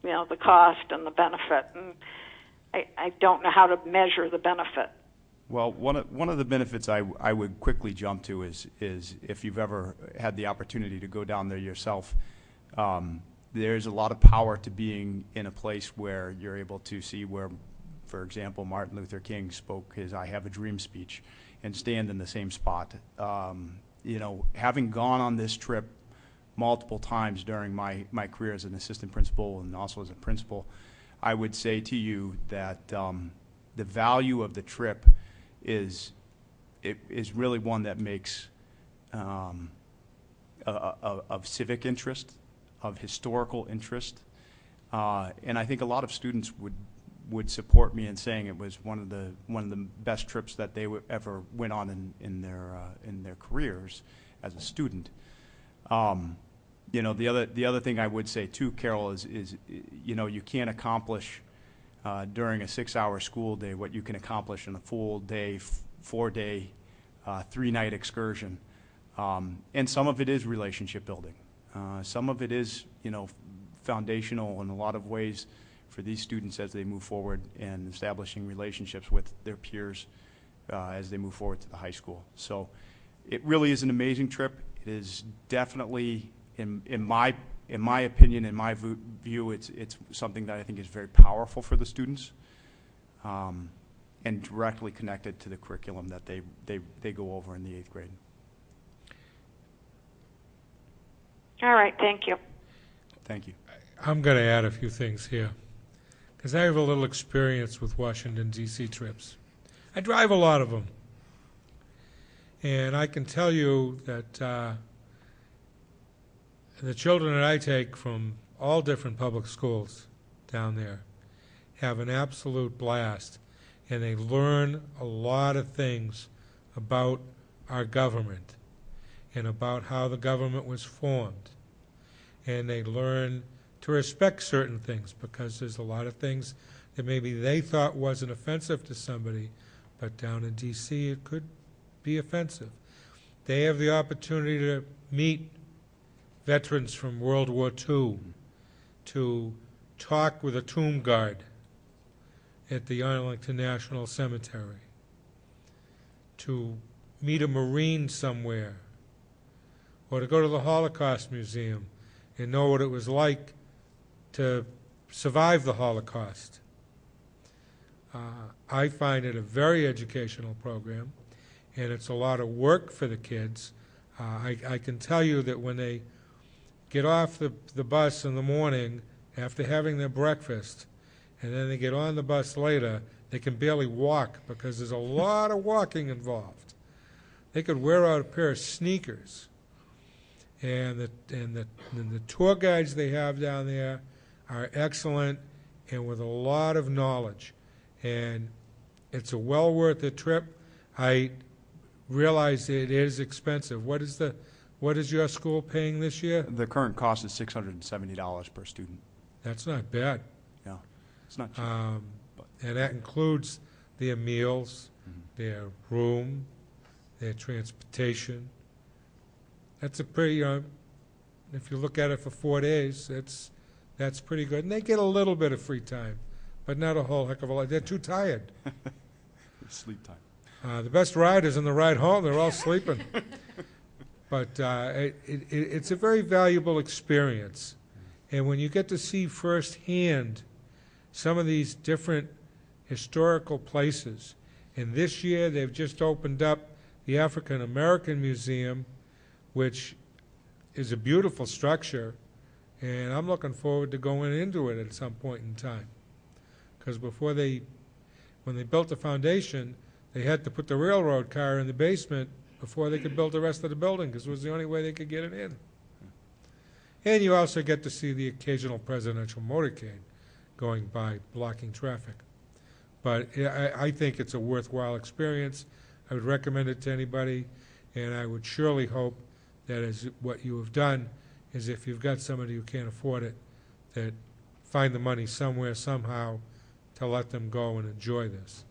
the cost and the benefit, and I don't know how to measure the benefit. Well, one of the benefits I would quickly jump to is if you've ever had the opportunity to go down there yourself, there's a lot of power to being in a place where you're able to see where, for example, Martin Luther King spoke his "I Have a Dream" speech and stand in the same spot. Having gone on this trip multiple times during my career as an assistant principal and also as a principal, I would say to you that the value of the trip is really one that makes of civic interest, of historical interest, and I think a lot of students would support me in saying it was one of the best trips that they ever went on in their careers as a student. The other thing I would say too, Carol, is you can't accomplish during a 6-hour school day what you can accomplish in a full day, 4-day, 3-night excursion. And some of it is relationship building. Some of it is, foundational in a lot of ways for these students as they move forward and establishing relationships with their peers as they move forward to the high school. So it really is an amazing trip. It is definitely, in my opinion, in my view, it's something that I think is very powerful for the students, and directly connected to the curriculum that they go over in the 8th grade. All right, thank you. Thank you. I'm going to add a few things here, because I have a little experience with Washington, D.C. trips. I drive a lot of them. And I can tell you that the children that I take from all different public schools down there have an absolute blast, and they learn a lot of things about our government and about how the government was formed. And they learn to respect certain things, because there's a lot of things that maybe they thought wasn't offensive to somebody, but down in D.C. it could be offensive. They have the opportunity to meet veterans from World War II, to talk with a tomb guard at the Arlington National Cemetery, to meet a Marine somewhere, or to go to the Holocaust Museum and know what it was like to survive the Holocaust. I find it a very educational program, and it's a lot of work for the kids. I can tell you that when they get off the bus in the morning after having their breakfast, and then they get on the bus later, they can barely walk because there's a lot of walking involved. They could wear out a pair of sneakers. And the tour guides they have down there are excellent and with a lot of knowledge. And it's a well worth the trip. I realize it is expensive. What is your school paying this year? The current cost is $670 per student. That's not bad. Yeah, it's not cheap. And that includes their meals, their room, their transportation. That's a pretty, if you look at it for 4 days, that's pretty good. And they get a little bit of free time, but not a whole heck of a lot. They're too tired. Sleep time. The best ride is on the ride home. They're all sleeping. But it's a very valuable experience. And when you get to see firsthand some of these different historical places, And this year, they've just opened up the African American Museum, which is a beautiful structure, and I'm looking forward to going into it at some point in time. Because when they built the foundation, they had to put the railroad car in the basement before they could build the rest of the building, because it was the only way they could get it in. And you also get to see the occasional presidential motorcade going by, blocking traffic. But I think it's a worthwhile experience. I would recommend it to anybody, and I would surely hope that is what you have done is if you've got somebody who can't afford it, that find the money somewhere, somehow, to let them go and enjoy this.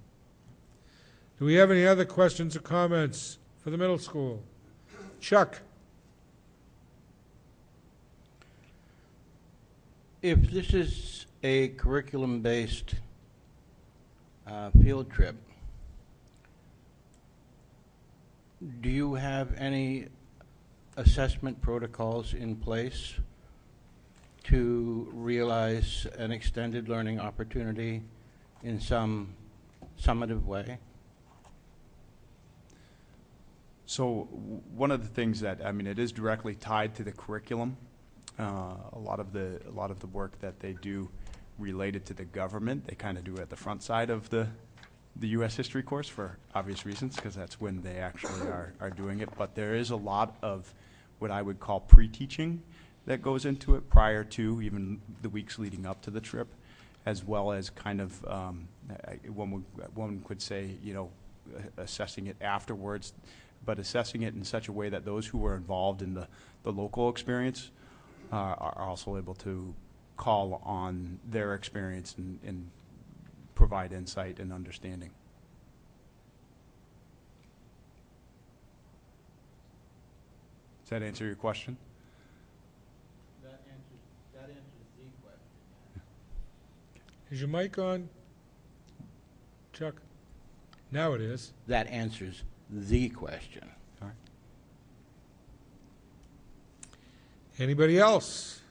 Do we have any other questions or comments for the middle school? Chuck? If this is a curriculum-based field trip, do you have any assessment protocols in place to realize an extended learning opportunity in some summative way? So one of the things that, I mean, it is directly tied to the curriculum. A lot of the work that they do related to the government, they kind of do at the front side of the U.S. history course for obvious reasons, because that's when they actually are doing it. But there is a lot of what I would call pre-teaching that goes into it prior to even the weeks leading up to the trip, as well as kind of one could say, you know, assessing it afterwards, but assessing it in such a way that those who were involved in the local experience are also able to call on their experience and provide insight and understanding. Does that answer your question? That answers the question. Is your mic on, Chuck? Now it is. That answers the question. All right. Anybody else?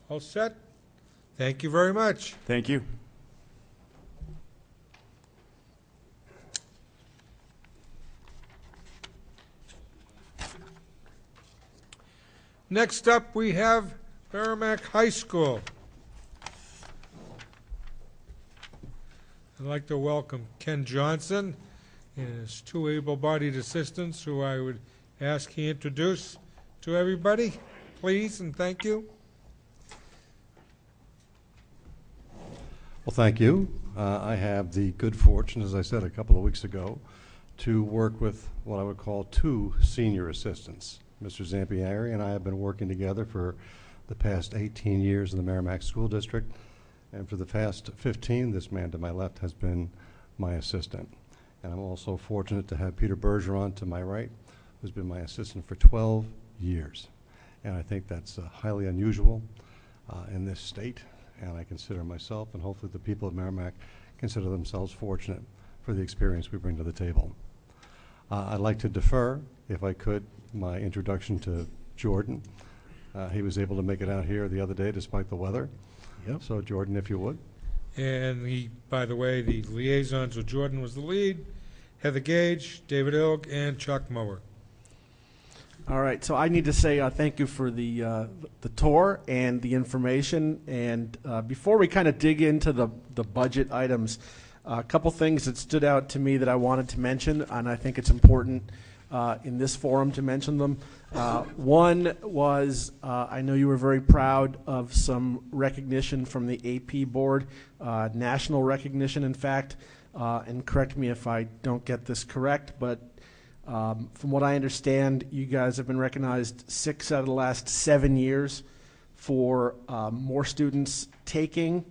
All set? Thank you very much. Thank you. Next up, we have Merrimack High School. I'd like to welcome Ken Johnson and his two able-bodied assistants, who I would ask he introduce to everybody, please, and thank you. Well, thank you. I have the good fortune, as I said a couple of weeks ago, to work with what I would call two senior assistants. Mr. Zampieri and I have been working together for the past 18 years in the Merrimack School District, and for the past 15, this man to my left has been my assistant. And I'm also fortunate to have Peter Bergeron to my right, who's been my assistant for 12 years. And I think that's highly unusual in this state, and I consider myself, and hopefully the people of Merrimack consider themselves fortunate for the experience we bring to the table. I'd like to defer, if I could, my introduction to Jordan. He was able to make it out here the other day despite the weather. Yep. So Jordan, if you would. And he, by the way, the liaisons with Jordan was the lead, Heather Gage, David Ilg, and Chuck Mower. All right, so I need to say thank you for the tour and the information. And before we kind of dig into the budget items, a couple things that stood out to me that I wanted to mention, and I think it's important in this forum to mention them. One was I know you were very proud of some recognition from the AP board, national recognition, in fact. And correct me if I don't get this correct, but from what I understand, you guys have been recognized 6 out of the last 7 years for more students taking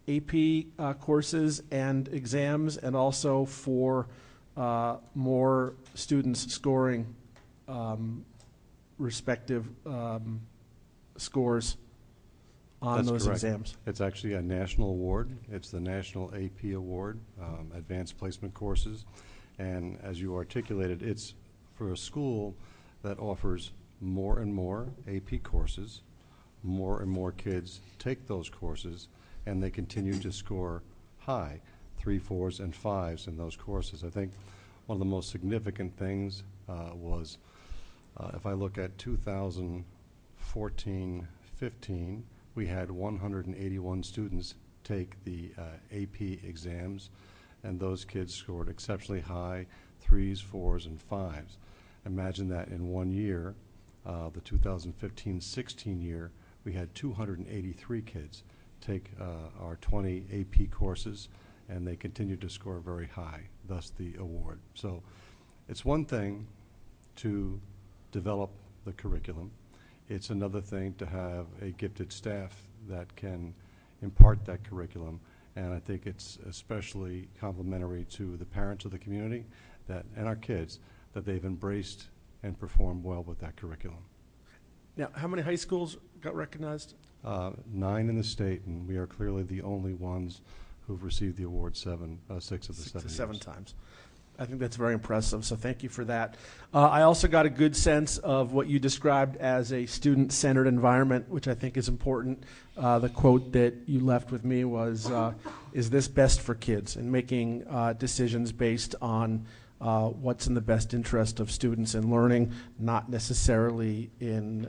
AP courses and exams, and also for more students scoring respective scores on That's those correct. exams. It's actually a national award. It's the National AP Award, Advanced Placement Courses. And as you articulated, it's for a school that offers more and more AP courses. More and more kids take those courses, and they continue to score high, 3, 4s, and 5s in those courses. I think one of the most significant things was, if I look at 2014-15, we had 181 students take the AP exams, and those kids scored exceptionally high, 3s, 4s, and 5s. Imagine that in 1 year, the 2015-16 year, we had 283 kids take our 20 AP courses, and they continued to score very high, thus the award. So it's one thing to develop the curriculum. It's another thing to have a gifted staff that can impart that curriculum, and I think it's especially complimentary to the parents of the community and our kids that they've embraced and performed well with that curriculum. Now, how many high schools got recognized? 9 in the state, and we are clearly the only ones who've received the award 6 of the 7 7 years. times. I think that's very impressive, so thank you for that. I also got a good sense of what you described as a student-centered environment, which I think is important. The quote that you left with me was, is this best for kids? And making decisions based on what's in the best interest of students in learning, not necessarily in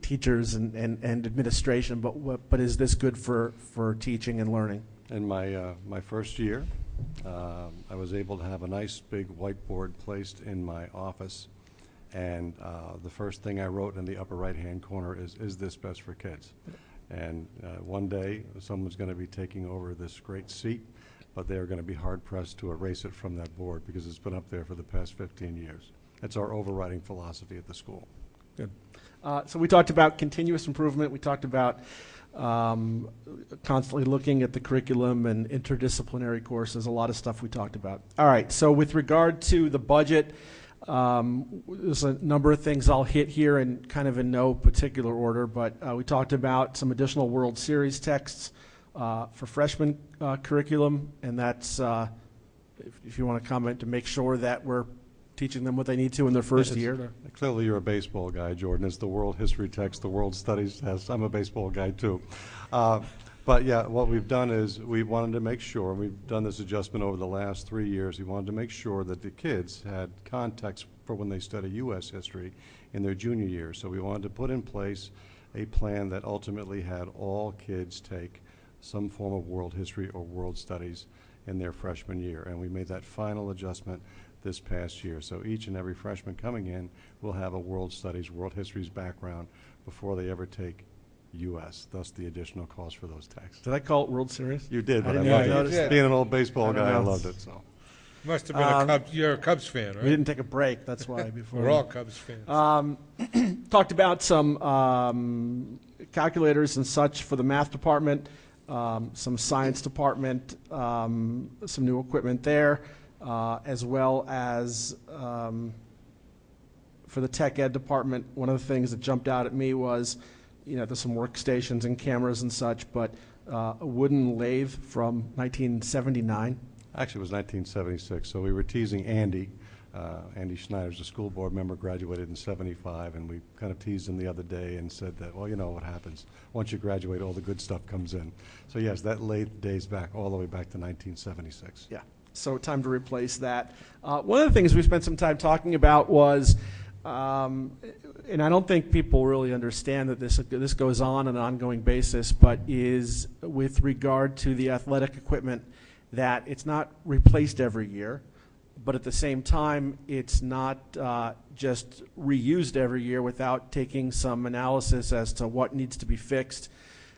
teachers and administration, but is this good for teaching and learning? In my first year, I was able to have a nice big whiteboard placed in my office, and the first thing I wrote in the upper right-hand corner is this best for kids? And one day, someone's going to be taking over this great seat, but they're going to be hard-pressed to erase it from that board because it's been up there for the past 15 years. It's our overriding philosophy at the school. Good. So we talked about continuous improvement. We talked about constantly looking at the curriculum and interdisciplinary courses, a lot of stuff we talked about. All right, so with regard to the budget, there's a number of things I'll hit here and kind of in no particular order, but we talked about some additional World Series texts for freshman curriculum, and that's, if you want to comment, to make sure that we're teaching them what they need to in their first year. Clearly you're a baseball guy, Jordan. It's the world history text, the world studies test. I'm a baseball guy too. But yeah, what we've done is we wanted to make sure, and we've done this adjustment over the last 3 years, we wanted to make sure that the kids had context for when they study U.S. history in their junior year. So we wanted to put in place a plan that ultimately had all kids take some form of world history or world studies in their freshman year. And we made that final adjustment this past year. So each and every freshman coming in will have a world studies, world histories background before they ever take U.S., thus the additional cost for those texts. Did I call it World Series? You did, but I loved it. Being an old baseball guy, I loved it. So Must have been you're a Cubs fan, right? We didn't take a break, that's why. Before We're all Cubs fans. Talked about some calculators and such for the math department, some science department, some new equipment there. As well as for the tech ed department, one of the things that jumped out at me was, there's some workstations and cameras and such, but a wooden lathe from 1979. Actually, it was 1976. So we were teasing Andy. Andy Schneider's a school board member, graduated in 75, and we kind of teased him the other day and said that, well, you know what happens. Once you graduate, all the good stuff comes in. So yes, that lathe dates back all the way back to 1976. Yeah. So time to replace that. One of the things we spent some time talking about was, and I don't think people really understand that this goes on an ongoing basis, but is with regard to the athletic equipment, that it's not replaced every year, but at the same time, it's not just reused every year without taking some analysis as to what needs to be fixed,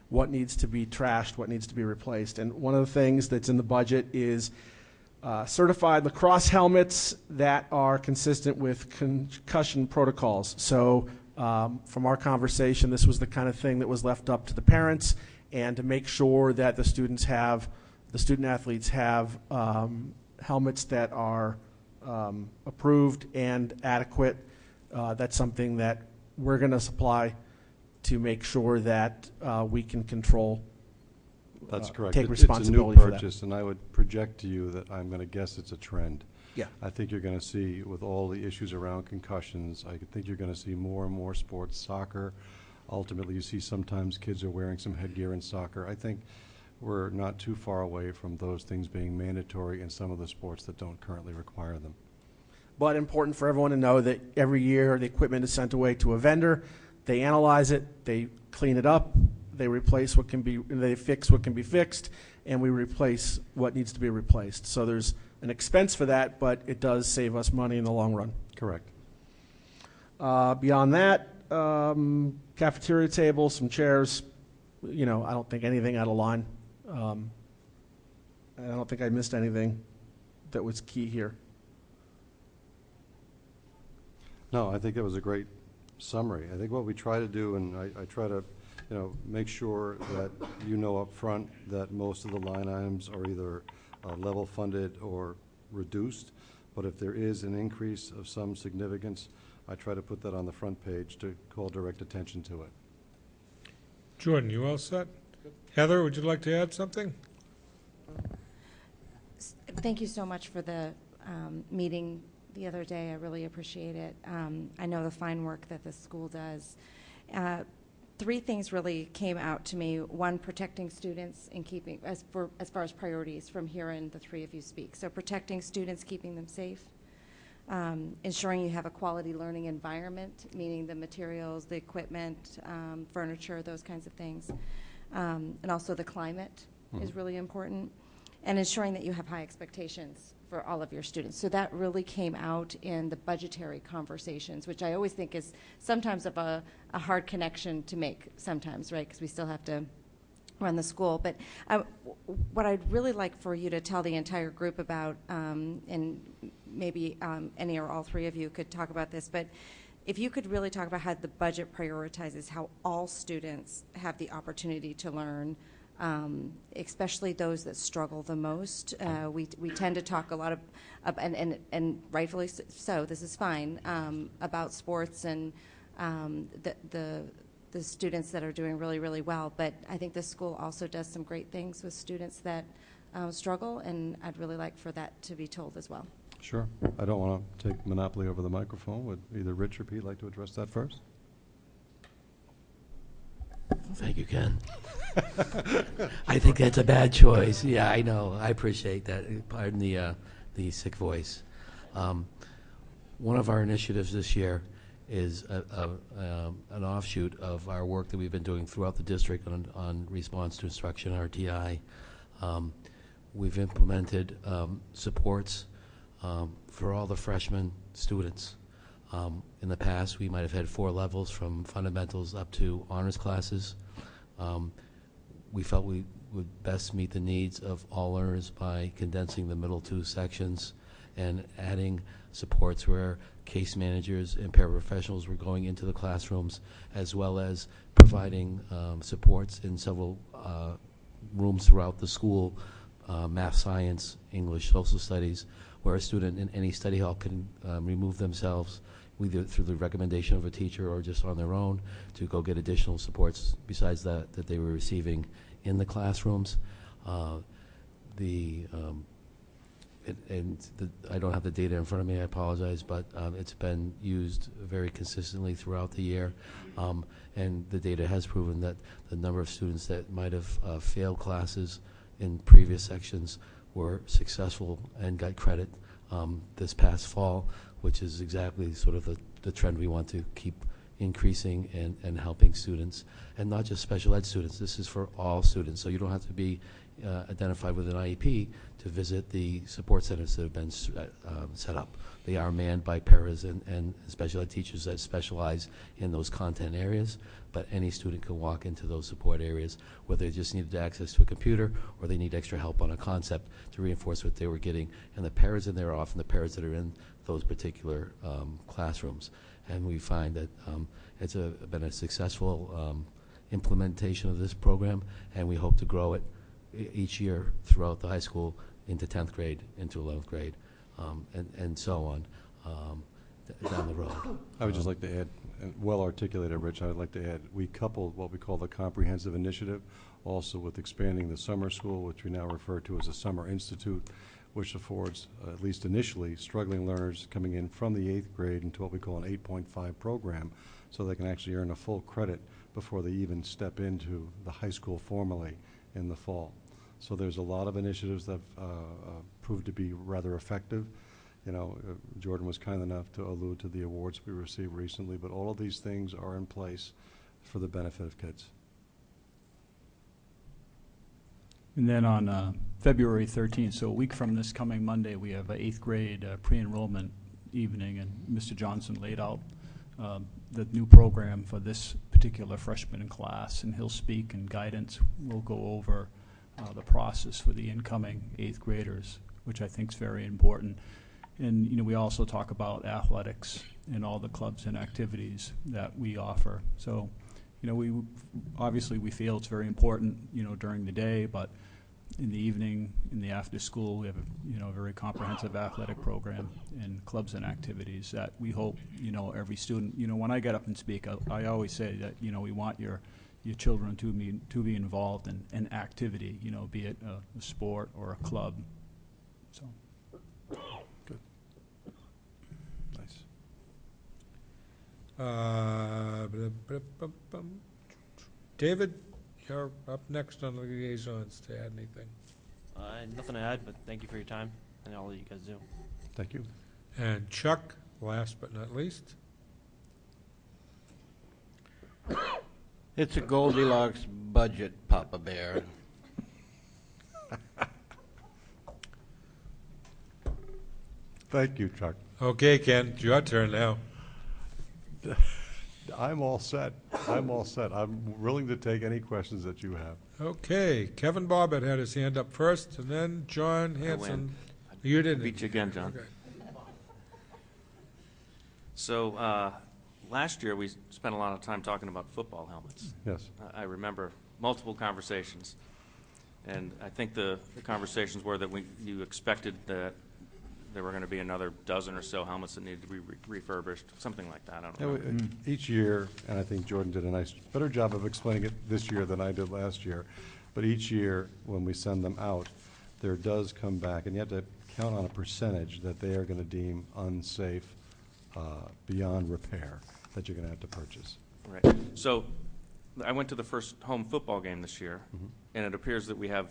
what needs to be trashed, what needs to be replaced. And one of the things that's in the budget is certified lacrosse helmets that are consistent with concussion protocols. So from our conversation, this was the kind of thing that was left up to the parents, and to make sure that the student athletes have helmets that are approved and adequate. That's something that we're going to supply to make sure that we can control. That's correct. Take responsibility it's a new for that. purchase, and I would project to you that I'm going to guess it's a trend. Yeah. I think you're going to see, with all the issues around concussions, I think you're going to see more and more sports, soccer, ultimately you see sometimes kids are wearing some headgear in soccer. I think we're not too far away from those things being mandatory in some of the sports that don't currently require them. But important for everyone to know that every year the equipment is sent away to a vendor. They analyze it, they clean it up, they replace what can be, they fix what can be fixed, and we replace what needs to be replaced. So there's an expense for that, but it does save us money in the long run. Correct. Beyond that, cafeteria table, some chairs. You know, I don't think anything out of line. I don't think I missed anything that was key here. No, I think that was a great summary. I think what we try to do, and I try to, you know, make sure that you know up front that most of the line items are either level funded or reduced, but if there is an increase of some significance, I try to put that on the front page to call direct attention to it. Jordan, you all set? Heather, would you like to add something? Thank you so much for the meeting the other day. I really appreciate it. I know the fine work that the school does. Three things really came out to me. One, protecting students and keeping, as far as priorities from hearing the three of you speak. So protecting students, keeping them safe. Ensuring you have a quality learning environment, meaning the materials, the equipment, furniture, those kinds of things. And also the climate is really important. And ensuring that you have high expectations for all of your students. So that really came out in the budgetary conversations, which I always think is sometimes of a hard connection to make sometimes, right? Because we still have to run the school. But what I'd really like for you to tell the entire group about, and maybe any or all three of you could talk about this, but if you could really talk about how the budget prioritizes how all students have the opportunity to learn, especially those that struggle the most. We tend to talk a lot of, and rightfully so, this is fine, about sports and the students that are doing really, really well. But I think this school also does some great things with students that struggle, and I'd really like for that to be told as well. Sure. I don't want to take monopoly over the microphone. Would either Rich or Pete like to address that first? Thank you, Ken. I think that's a bad choice. Yeah, I know. I appreciate that. Pardon the sick voice. One of our initiatives this year is an offshoot of our work that we've been doing throughout the district on response to instruction, RTI. We've implemented supports for all the freshman students. In the past, we might have had 4 levels from fundamentals up to honors classes. We felt we would best meet the needs of all learners by condensing the middle 2 sections and adding supports where case managers and paraprofessionals were going into the classrooms, as well as providing supports in several rooms throughout the school, math, science, English, social studies, where a student in any study hall can remove themselves either through the recommendation of a teacher or just on their own to go get additional supports besides that they were receiving in the classrooms. I don't have the data in front of me, I apologize, but it's been used very consistently throughout the year. And the data has proven that the number of students that might have failed classes in previous sections were successful and got credit this past fall, which is exactly sort of the trend we want to keep increasing and helping students, and not just special ed students. This is for all students, so you don't have to be identified with an IEP to visit the support centers that have been set up. They are manned by paras and special ed teachers that specialize in those content areas, but any student can walk into those support areas whether they just needed access to a computer or they need extra help on a concept to reinforce what they were getting. And the paras in there are often the paras that are in those particular classrooms. And we find that it's been a successful implementation of this program, and we hope to grow it each year throughout the high school into 10th grade, into 11th grade, and so on down the road. I would just like to add, and well articulated, Rich, I would like to add, we coupled what we call the comprehensive initiative also with expanding the summer school, which we now refer to as a summer institute, which affords, at least initially, struggling learners coming in from the 8th grade into what we call an 8.5 program, so they can actually earn a full credit before they even step into the high school formally in the fall. So there's a lot of initiatives that proved to be rather effective. You know, Jordan was kind enough to allude to the awards we received recently, but all of these things are in place for the benefit of kids. And then on February 13th, so a week from this coming Monday, we have an 8th grade pre-enrollment evening, and Mr. Johnson laid out the new program for this particular freshman class, and he'll speak, and guidance will go over the process for the incoming 8th graders, which I think is very important. And you know, we also talk about athletics and all the clubs and activities that we offer. So, you know, we obviously we feel it's very important, you know, during the day, but in the evening, in the after school, we have a very comprehensive athletic program and clubs and activities that we hope, you know, every student, you know, when I get up and speak, I always say that, you know, we want your children to be involved in an activity, you know, be it a sport or a club. So. Good. Nice. David, you're up next on the liaisons to add anything. Nothing to add, but thank you for your time and all that you guys do. Thank you. And Chuck, last but not least. It's a Goldilocks budget, Papa Bear. Thank you, Chuck. Okay, Ken, it's your turn now. I'm all set. I'm all set. I'm willing to take any questions that you have. Okay, Kevin Bobbitt had his hand up first, and then John Hanson. You didn't. Beat you again, John. Okay. So last year we spent a lot of time talking about football helmets. Yes. I remember multiple conversations, and I think the conversations were that you expected that there were going to be another dozen or so helmets that needed to be refurbished, something like that. I don't know. Each year, and I think Jordan did a better job of explaining it this year than I did last year, but each year when we send them out, there does come back, and you have to count on a percentage that they are going to deem unsafe beyond repair that you're going to have to purchase. Right. So I went to the first home football game this year, and it appears that we have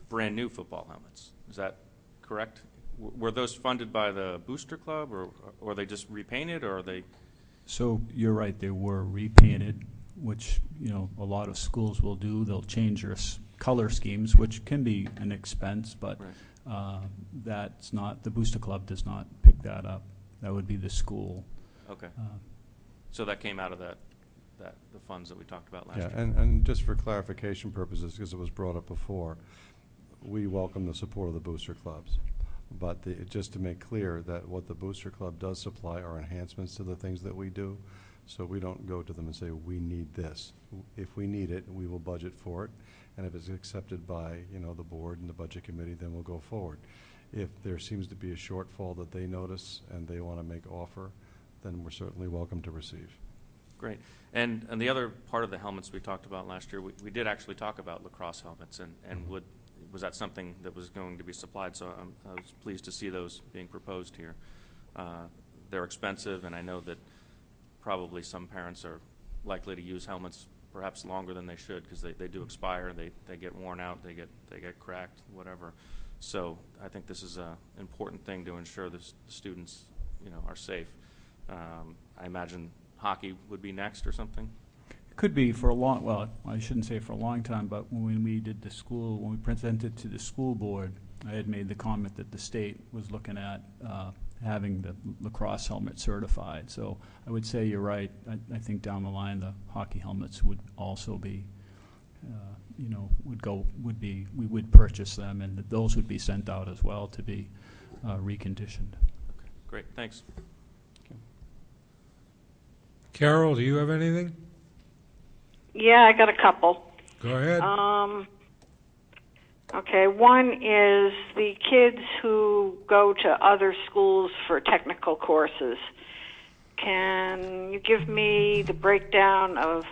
brand new football helmets. Is that correct? Were those funded by the Booster Club, or are they just repainted, or are they? So you're right, they were repainted, which, you know, a lot of schools will do. They'll change their color schemes, which can be an expense, but that's not, the Booster Club does not pick that up. That would be the school. Okay. So that came out of the funds that we talked about last year. Yeah, and just for clarification purposes, because it was brought up before, we welcome the support of the Booster Clubs. But just to make clear that what the Booster Club does supply are enhancements to the things that we do. So we don't go to them and say, we need this. If we need it, we will budget for it. And if it's accepted by, you know, the board and the budget committee, then we'll go forward. If there seems to be a shortfall that they notice and they want to make offer, then we're certainly welcome to receive. Great. And the other part of the helmets we talked about last year, we did actually talk about lacrosse helmets, and was that something that was going to be supplied? So I was pleased to see those being proposed here. They're expensive, and I know that probably some parents are likely to use helmets perhaps longer than they should, because they do expire, they get worn out, they get cracked, whatever. So I think this is an important thing to ensure the students, you know, are safe. I imagine hockey would be next or something. Could be for a long, well, I shouldn't say for a long time, but when we did when we presented to the school board, I had made the comment that the state was looking at having the lacrosse helmet certified. So I would say you're right. I think down the line the hockey helmets would also be, you know, we would purchase them, and those would be sent out as well to be reconditioned. Okay, great, thanks. Carol, do you have anything? Yeah, I got a couple. Go ahead. Okay, one is the kids who go to other schools for technical courses. Can you give me the breakdown of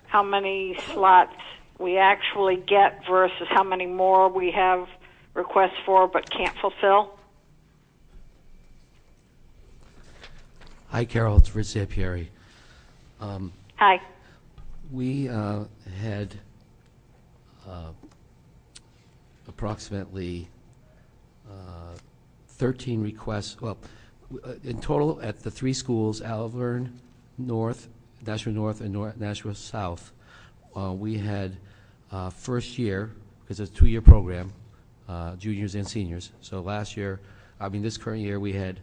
how many slots we actually get versus how many more we have requests for but can't fulfill? Hi, Carol. It's Rich Zampieri. Hi. We had approximately 13 requests, well, in total at the 3 schools, Alvern North, Nashua North, and Nashua South, we had first year, because it's a 2-year program, juniors and seniors. So last year, this current year, we had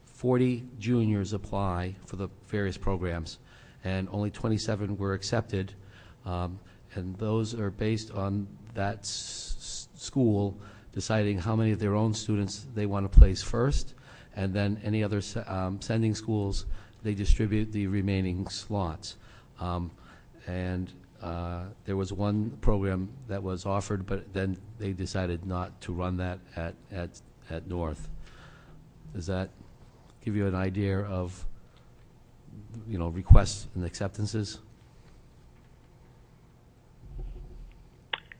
40 juniors apply for the various programs, and only 27 were accepted, and those are based on that school deciding how many of their own students they want to place first, and then any other sending schools, they distribute the remaining slots. There was one program that was offered, but then they decided not to run that at North. Does that give you an idea of, requests and acceptances?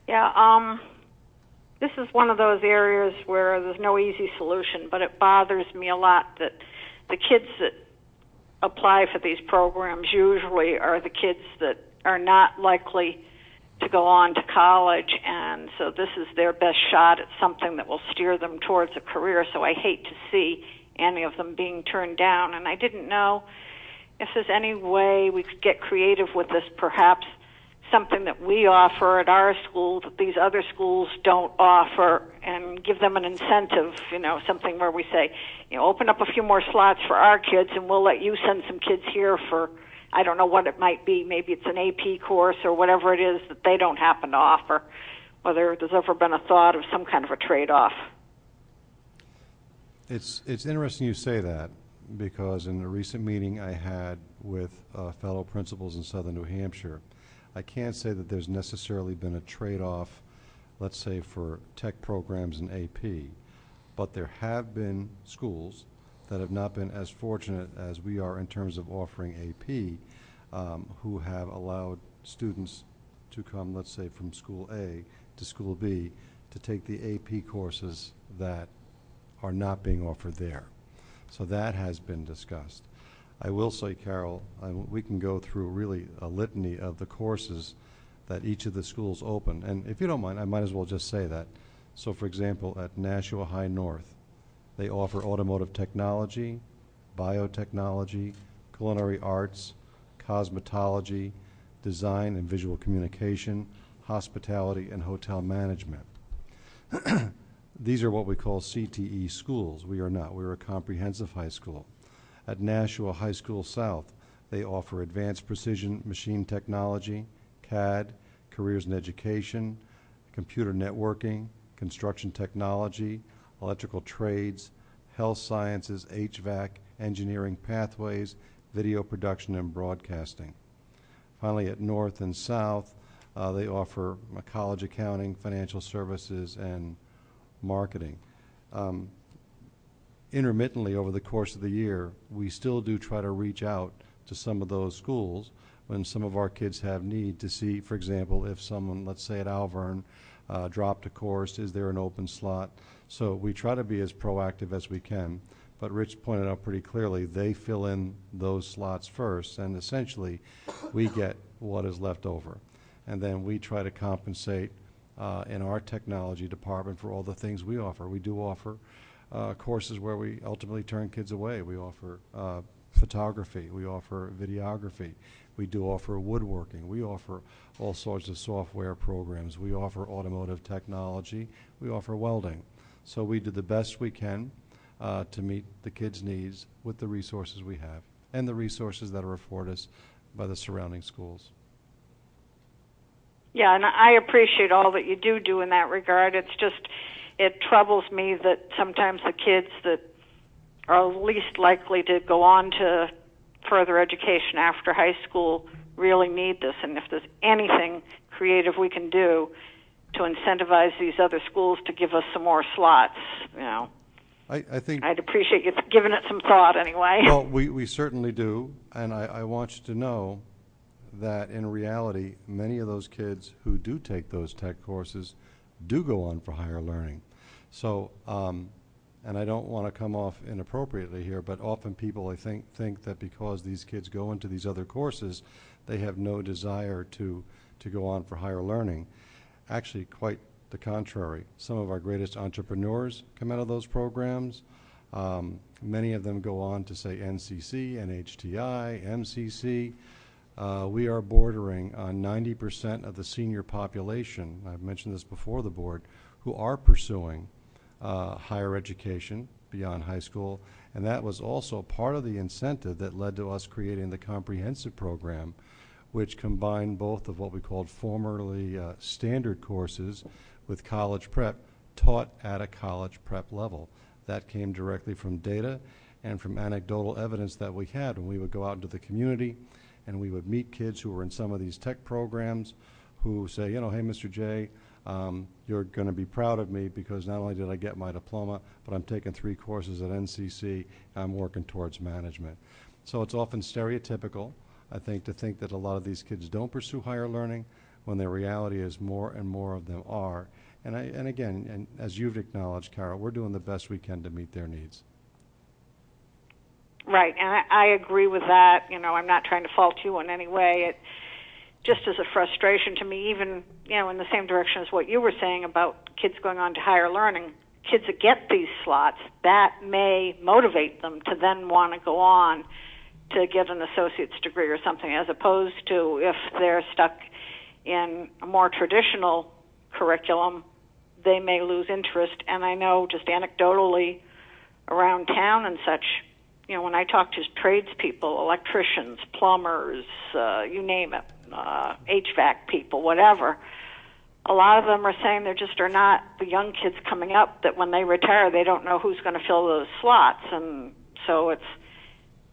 Yeah, this is one of those areas where there's no easy solution, but it bothers me a lot that the kids that apply for these programs usually are the kids that are not likely to go on to college, and so this is their best shot at something that will steer them towards a career, so I hate to see any of them being turned down. And I didn't know if there's any way we could get creative with this, perhaps something that we offer at our school that these other schools don't offer, and give them an incentive, something where we say, open up a few more slots for our kids and we'll let you send some kids here for, I don't know what it might be, maybe it's an AP course or whatever it is that they don't happen to offer, whether there's ever been a thought of some kind of a trade-off. It's interesting you say that, because in a recent meeting I had with fellow principals in southern New Hampshire, I can't say that there's necessarily been a trade-off, let's say, for tech programs in AP, but there have been schools that have not been as fortunate as we are in terms of offering AP, who have allowed students to come, let's say, from school A to school B to take the AP courses that are not being offered there. So that has been discussed. I will say, Carol, we can go through really a litany of the courses that each of the schools open. And if you don't mind, I might as well just say that. So, for example, at Nashua High North, they offer automotive technology, biotechnology, culinary arts, cosmetology, design and visual communication, hospitality, and hotel management. These are what we call CTE schools. We are not. We're a comprehensive high school. At Nashua High School South, they offer advanced precision machine technology, CAD, careers in education, computer networking, construction technology, electrical trades, health sciences, HVAC, engineering pathways, video production, and broadcasting. Finally, at North and South, they offer college accounting, financial services, and marketing. Intermittently over the course of the year, we still do try to reach out to some of those schools when some of our kids have need to see, for example, if someone, let's say at Alvern, dropped a course, is there an open slot? So we try to be as proactive as we can, but Rich pointed out pretty clearly, they fill in those slots first, and essentially we get what is left over. And then we try to compensate in our technology department for all the things we offer. We do offer courses where we ultimately turn kids away. We offer photography, we offer videography, we do offer woodworking, we offer all sorts of software programs, we offer automotive technology, we offer welding. So we do the best we can to meet the kids' needs with the resources we have and the resources that are afforded us by the surrounding schools. Yeah, and I appreciate all that you do in that regard. It's just, it troubles me that sometimes the kids that are least likely to go on to further education after high school really need this. And if there's anything creative we can do to incentivize these other schools to give us some more slots, I think I'd appreciate you giving it some thought anyway. Well, we certainly do, and I want you to know that in reality, many of those kids who do take those tech courses do go on for higher learning. So, and I don't want to come off inappropriately here, but often people, I think that because these kids go into these other courses, they have no desire to go on for higher learning. Actually, quite the contrary. Some of our greatest entrepreneurs come out of those programs. Many of them go on to, say, NCC, NHTI, MCC. We are bordering on 90% of the senior population, I've mentioned this before the board, who are pursuing higher education beyond high school, and that was also part of the incentive that led to us creating the comprehensive program, which combined both of what we called formerly standard courses with college prep taught at a college prep level. That came directly from data and from anecdotal evidence that we had when we would go out into the community and we would meet kids who were in some of these tech programs who say, you know, hey, Mr. J, you're going to be proud of me because not only did I get my diploma, but I'm taking 3 courses at NCC, and I'm working towards management. So it's often stereotypical, I think, to think that a lot of these kids don't pursue higher learning when the reality is more and more of them are. And again, and as you've acknowledged, Carol, we're doing the best we can to meet their needs. Right, and I agree with that. You know, I'm not trying to fault you in any way. It just is a frustration to me, even, you know, in the same direction as what you were saying about kids going on to higher learning. Kids that get these slots, that may motivate them to then want to go on to get an associate's degree or something, as opposed to if they're stuck in a more traditional curriculum, they may lose interest. And I know just anecdotally around town and such, you know, when I talk to tradespeople, electricians, plumbers, you name it, HVAC people, whatever, a lot of them are saying there just are not the young kids coming up that when they retire, they don't know who's going to fill those slots. And so it's,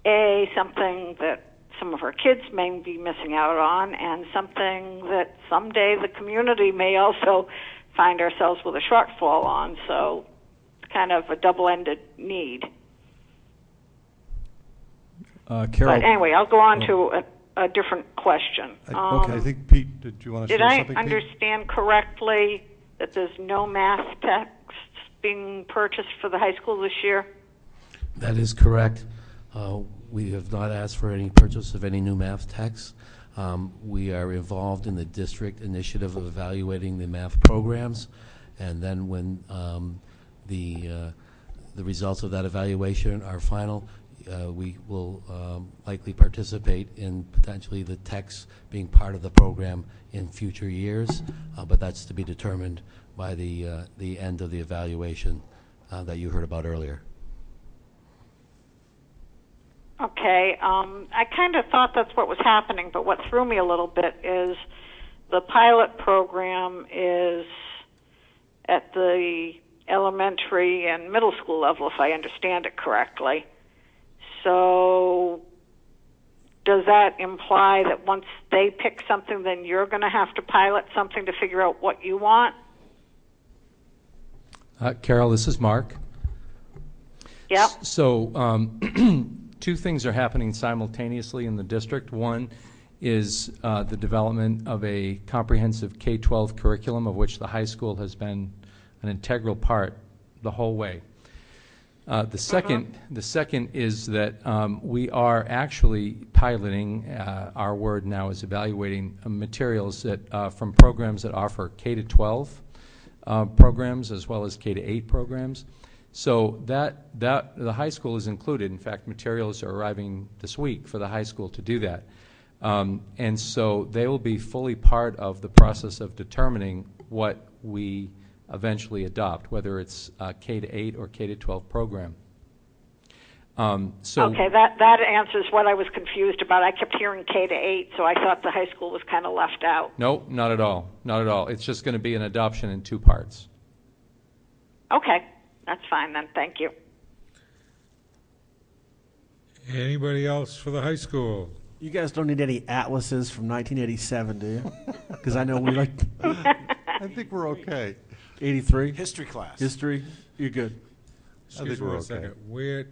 A, something that some of our kids may be missing out on, and something that someday the community may also find ourselves with a shortfall on. So it's kind of a double-ended need. Carol. But anyway, I'll go on to a different question. Okay, I think, Pete, did you want to say something, Did I understand correctly that there's no math texts being purchased for the high school this year? That is correct. We have not asked for any purchase of any new math texts. We are involved in the district initiative of evaluating the math programs, and then when the results of that evaluation are final, we will likely participate in potentially the texts being part of the program in future years, but that's to be determined by the end of the evaluation that you heard about earlier. Okay, I kind of thought that's what was happening, but what threw me a little bit is the pilot program is at the elementary and middle school level, if I understand it correctly. So does that imply that once they pick something, then you're going to have to pilot something to figure out what you want? Carol, this is Mark. Yep. So two things are happening simultaneously in the district. One is the development of a comprehensive K-12 curriculum, of which the high school has been an integral part the whole way. The second is that we are actually piloting, our word now is evaluating materials that from programs that offer K-12 programs as well as K-8 programs. So that the high school is included. In fact, materials are arriving this week for the high school to do that. And so they will be fully part of the process of determining what we eventually adopt, whether it's K-8 or K-12 program. Okay, that answers what I was confused about. I kept hearing K-8, so I thought the high school was kind of left out. No, not at all. Not at all. It's just going to be an adoption in 2 parts. Okay, that's fine then. Thank you. Anybody else for the high school? You guys don't need any atlases from 1987, do you? Because I know we like... I think we're okay. 83? History class. History? You're good. Excuse me a second. Where,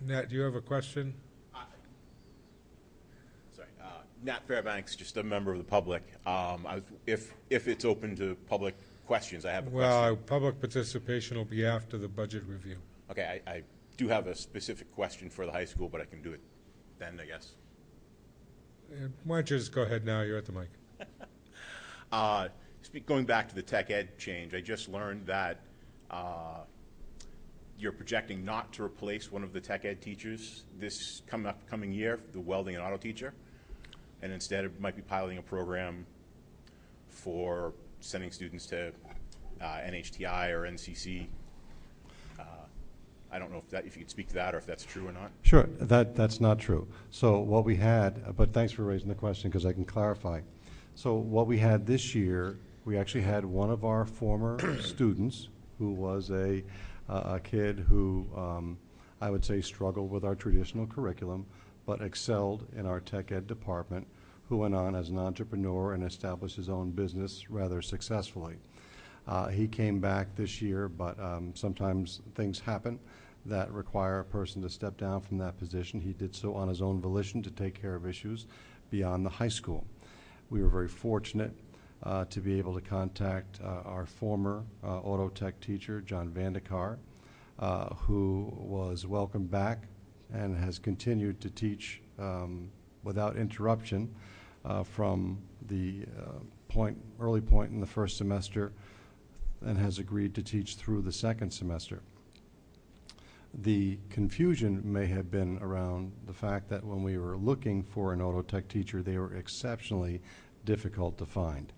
Nat, do you have a question? Sorry. Nat Fairbanks, just a member of the public. If it's open to public questions, I have a question. Well, public participation will be after the budget review. Okay, I do have a specific question for the high school, but I can do it then, I guess. Why don't you just go ahead now? You're at the mic. Going back to the tech ed change, I just learned that you're projecting not to replace one of the tech ed teachers this upcoming year, the welding and auto teacher, and instead it might be piloting a program for sending students to NHTI or NCC. I don't know if you could speak to that or if that's true or not. Sure, that's not true. So what we had, but thanks for raising the question because I can clarify. So what we had this year, we actually had one of our former students who was a kid who I would say struggled with our traditional curriculum, but excelled in our tech ed department, who went on as an entrepreneur and established his own business rather successfully. He came back this year, but sometimes things happen that require a person to step down from that position. He did so on his own volition to take care of issues beyond the high school. We were very fortunate to be able to contact our former auto tech teacher, John Vandekar, who was welcomed back and has continued to teach without interruption from the early point in the first semester, and has agreed to teach through the second semester. The confusion may have been around the fact that when we were looking for an auto tech teacher, they were exceptionally difficult to find.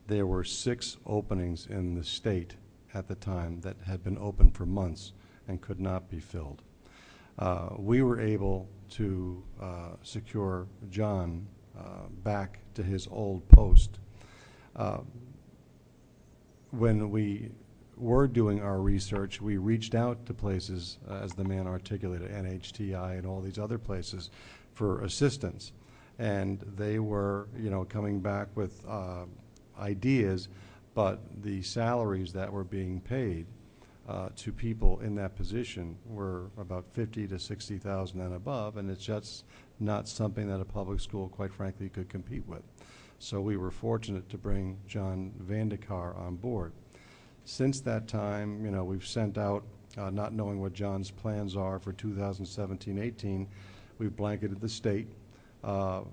There were 6 openings in the state at the time that had been open for months and could not be filled. We were able to secure John back to his old post. When we were doing our research, we reached out to places, as the man articulated, NHTI and all these other places, for assistance. And they were, coming back with ideas, but the salaries that were being paid to people in that position were about $50,000 to $60,000 and above, and it's just not something that a public school, quite frankly, could compete with. So we were fortunate to bring John Vandekar on board. Since that time, we've sent out, not knowing what John's plans are for 2017-18, we've blanketed the state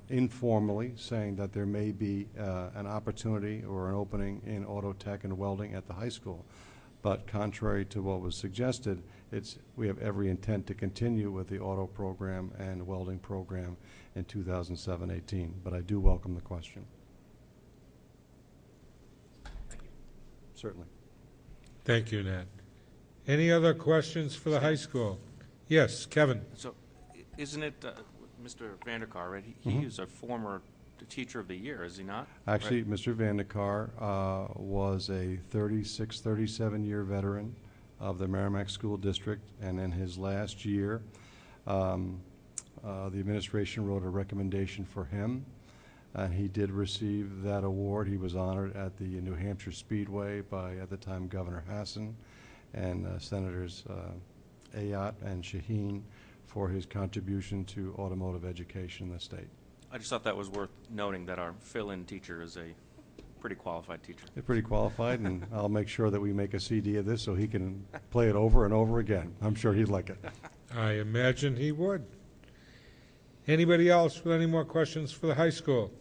informally, saying that there may be an opportunity or an opening in auto tech and welding at the high school. But contrary to what was suggested, we have every intent to continue with the auto program and welding program in 2007-18. But I do welcome the question. Certainly. Thank you, Nat. Any other questions for the high school? Yes, Kevin. So, isn't it Mr. Vandekar, right? He is a former teacher of the year, is he not? Actually, right? Mr. Vandekar was a 36, 37-year veteran of the Merrimack School District, and in his last year, the administration wrote a recommendation for him. He did receive that award. He was honored at the New Hampshire Speedway by, at the time, Governor Hassan and Senators Ayotte and Shaheen for his contribution to automotive education in the state. I just thought that was worth noting that our fill-in teacher is a pretty qualified teacher. They're pretty qualified, and I'll make sure that we make a CD of this so he can play it over and over again. I'm sure he'd like it. I imagine he would. Anybody else with any more questions for the high school?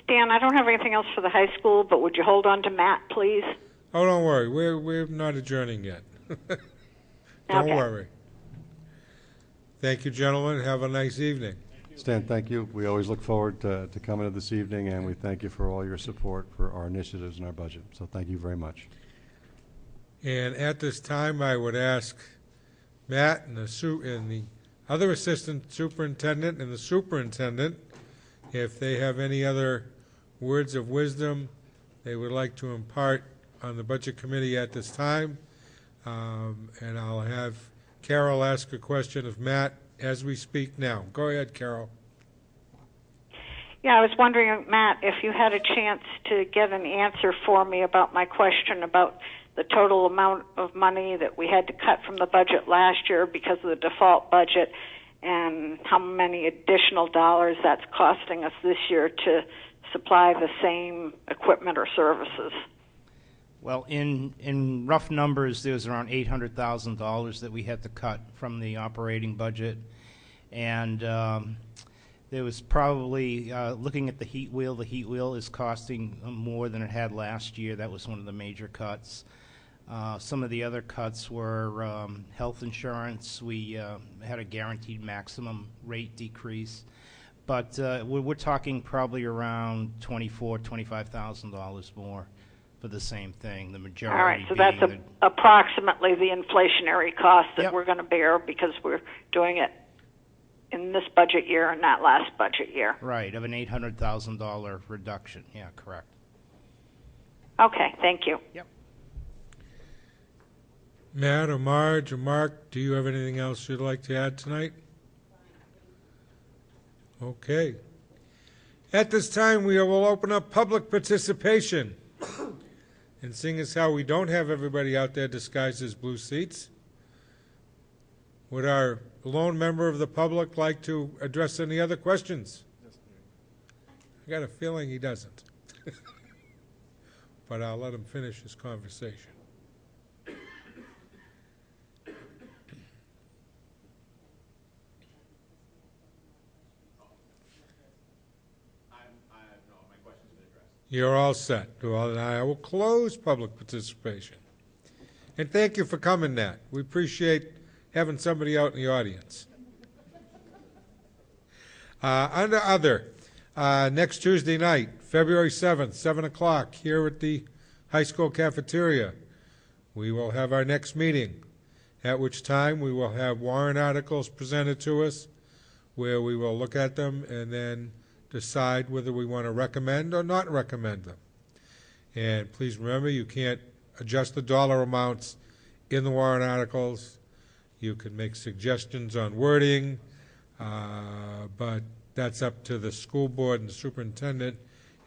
Stan, I don't have anything else for the high school, but would you hold on to Matt, please? Oh, don't worry. We're not adjourning yet. Don't worry. Thank you, gentlemen. Have a nice evening. Stan, thank you. We always look forward to coming to this evening, and we thank you for all your support for our initiatives and our budget. So thank you very much. And at this time, I would ask Matt and the other assistant superintendent and the superintendent if they have any other words of wisdom they would like to impart on the budget committee at this time. And I'll have Carol ask a question of Matt as we speak now. Go ahead, Carol. Yeah, I was wondering, Matt, if you had a chance to get an answer for me about my question about the total amount of money that we had to cut from the budget last year because of the default budget, and how many additional dollars that's costing us this year to supply the same equipment or services. Well, in rough numbers, there was around $800,000 that we had to cut from the operating budget, and There was probably, looking at the heat wheel is costing more than it had last year. That was one of the major cuts. Some of the other cuts were health insurance. We had a guaranteed maximum rate decrease. But we're talking probably around $25,000 more for the same thing, the majority. All right, so being that's approximately the inflationary cost that we're going to bear because we're doing it in this budget year and not last budget year. Right, of an $800,000 reduction. Yeah, correct. Okay, thank you. Yep. Matt or Marge or Mark, do you have anything else you'd like to add tonight? Okay. At this time, we will open up public participation. And seeing as how we don't have everybody out there disguised as blue seats, would our lone member of the public like to address any other questions? I got a feeling he doesn't. But I'll let him finish his conversation. You're all set. Well, then I will close public participation. And thank you for coming, Nat. We appreciate having somebody out in the audience. Under other, next Tuesday night, February 7th, 7 o'clock, here at the high school cafeteria, we will have our next meeting, at which time we will have warrant articles presented to us, where we will look at them and then decide whether we want to recommend or not recommend them. And please remember, you can't adjust the dollar amounts in the warrant articles. You can make suggestions on wording, but that's up to the school board and the superintendent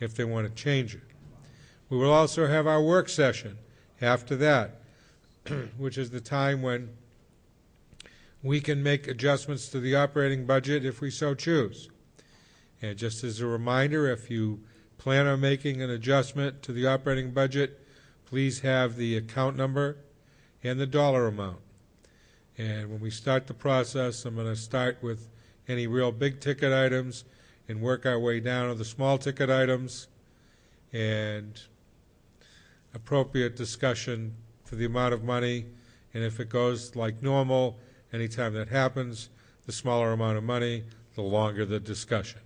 if they want to change it. We will also have our work session after that, which is the time when we can make adjustments to the operating budget if we so choose. And just as a reminder, if you plan on making an adjustment to the operating budget, please have the account number and the dollar amount. And when we start the process, I'm going to start with any real big ticket items and work our way down to the small ticket items and appropriate discussion for the amount of money. And if it goes like normal, anytime that happens, the smaller amount of money, the longer the discussion.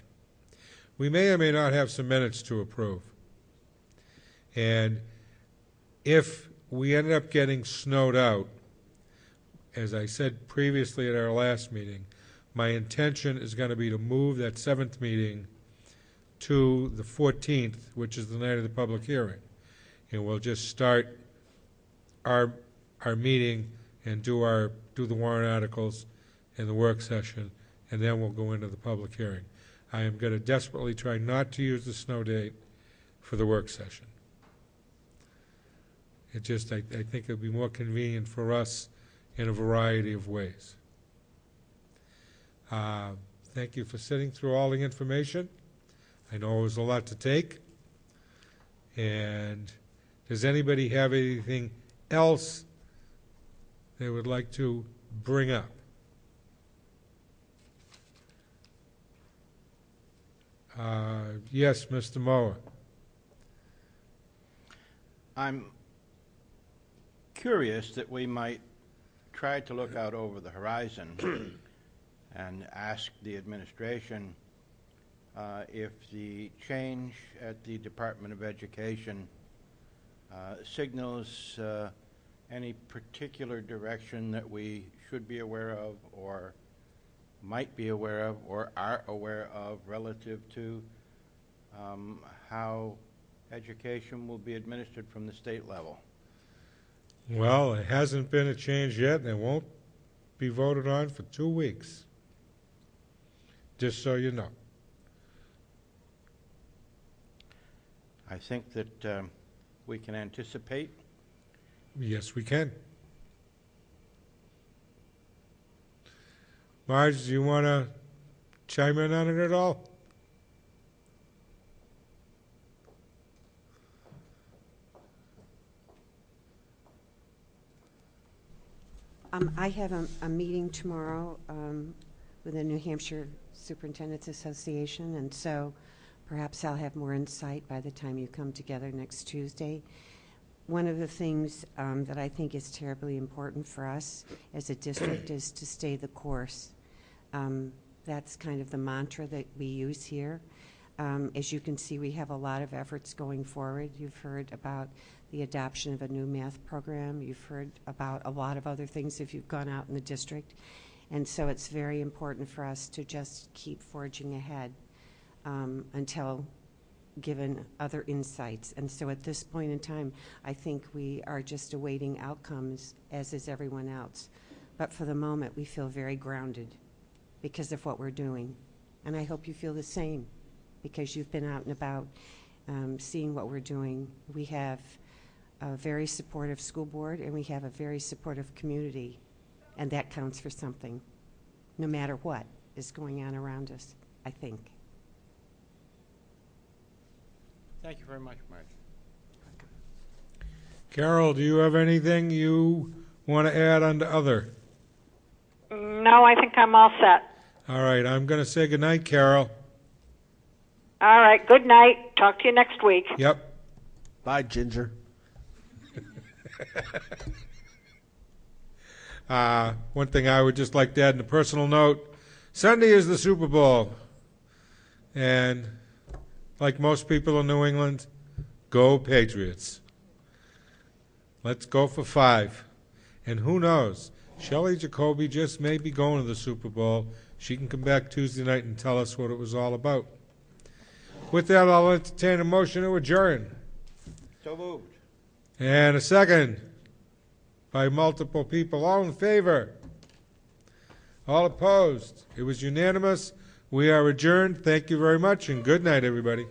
We may or may not have some minutes to approve. And if we ended up getting snowed out, as I said previously at our last meeting, my intention is going to be to move that 7th meeting to the 14th, which is the night of the public hearing. And we'll just start our meeting and do the warrant articles and the work session, and then we'll go into the public hearing. I am going to desperately try not to use the snow date for the work session. It just, I think it would be more convenient for us in a variety of ways. Thank you for sitting through all the information. I know it was a lot to take. And does anybody have anything else they would like to bring up? Yes, Mr. Mower. I'm curious that we might try to look out over the horizon and ask the administration if the change at the Department of Education signals any particular direction that we should be aware of or might be aware of or are aware of relative to how education will be administered from the state level. Well, it hasn't been a change yet, and it won't be voted on for 2 weeks. Just so you know. I think that we can anticipate. Yes, we can. Marge, do you want to chime in on it at all? I have a meeting tomorrow with the New Hampshire Superintendent's Association, and so perhaps I'll have more insight by the time you come together next Tuesday. One of the things that I think is terribly important for us as a district is to stay the course. That's kind of the mantra that we use here. As you can see, we have a lot of efforts going forward. You've heard about the adoption of a new math program. You've heard about a lot of other things if you've gone out in the district. And so it's very important for us to just keep forging ahead until given other insights. And so at this point in time, I think we are just awaiting outcomes, as is everyone else. But for the moment, we feel very grounded because of what we're doing. And I hope you feel the same because you've been out and about seeing what we're doing. We have a very supportive school board and we have a very supportive community, and that counts for something, no matter what is going on around us, I think. Thank you very much, Mark. Carol, do you have anything you want to add on to other? No, I think I'm all set. All right, I'm going to say goodnight, Carol. All right, good night. Talk to you next week. Yep. Bye, Ginger. One thing I would just like to add in a personal note, Sunday is the Super Bowl. And like most people in New England, go Patriots. Let's go for 5. And who knows, Shelley Jacoby just may be going to the Super Bowl. She can come back Tuesday night and tell us what it was all about. With that, I'll entertain a motion to adjourn. So moved. And a second by multiple people. All in favor? All opposed? It was unanimous. We are adjourned. Thank you very much, and good night, everybody.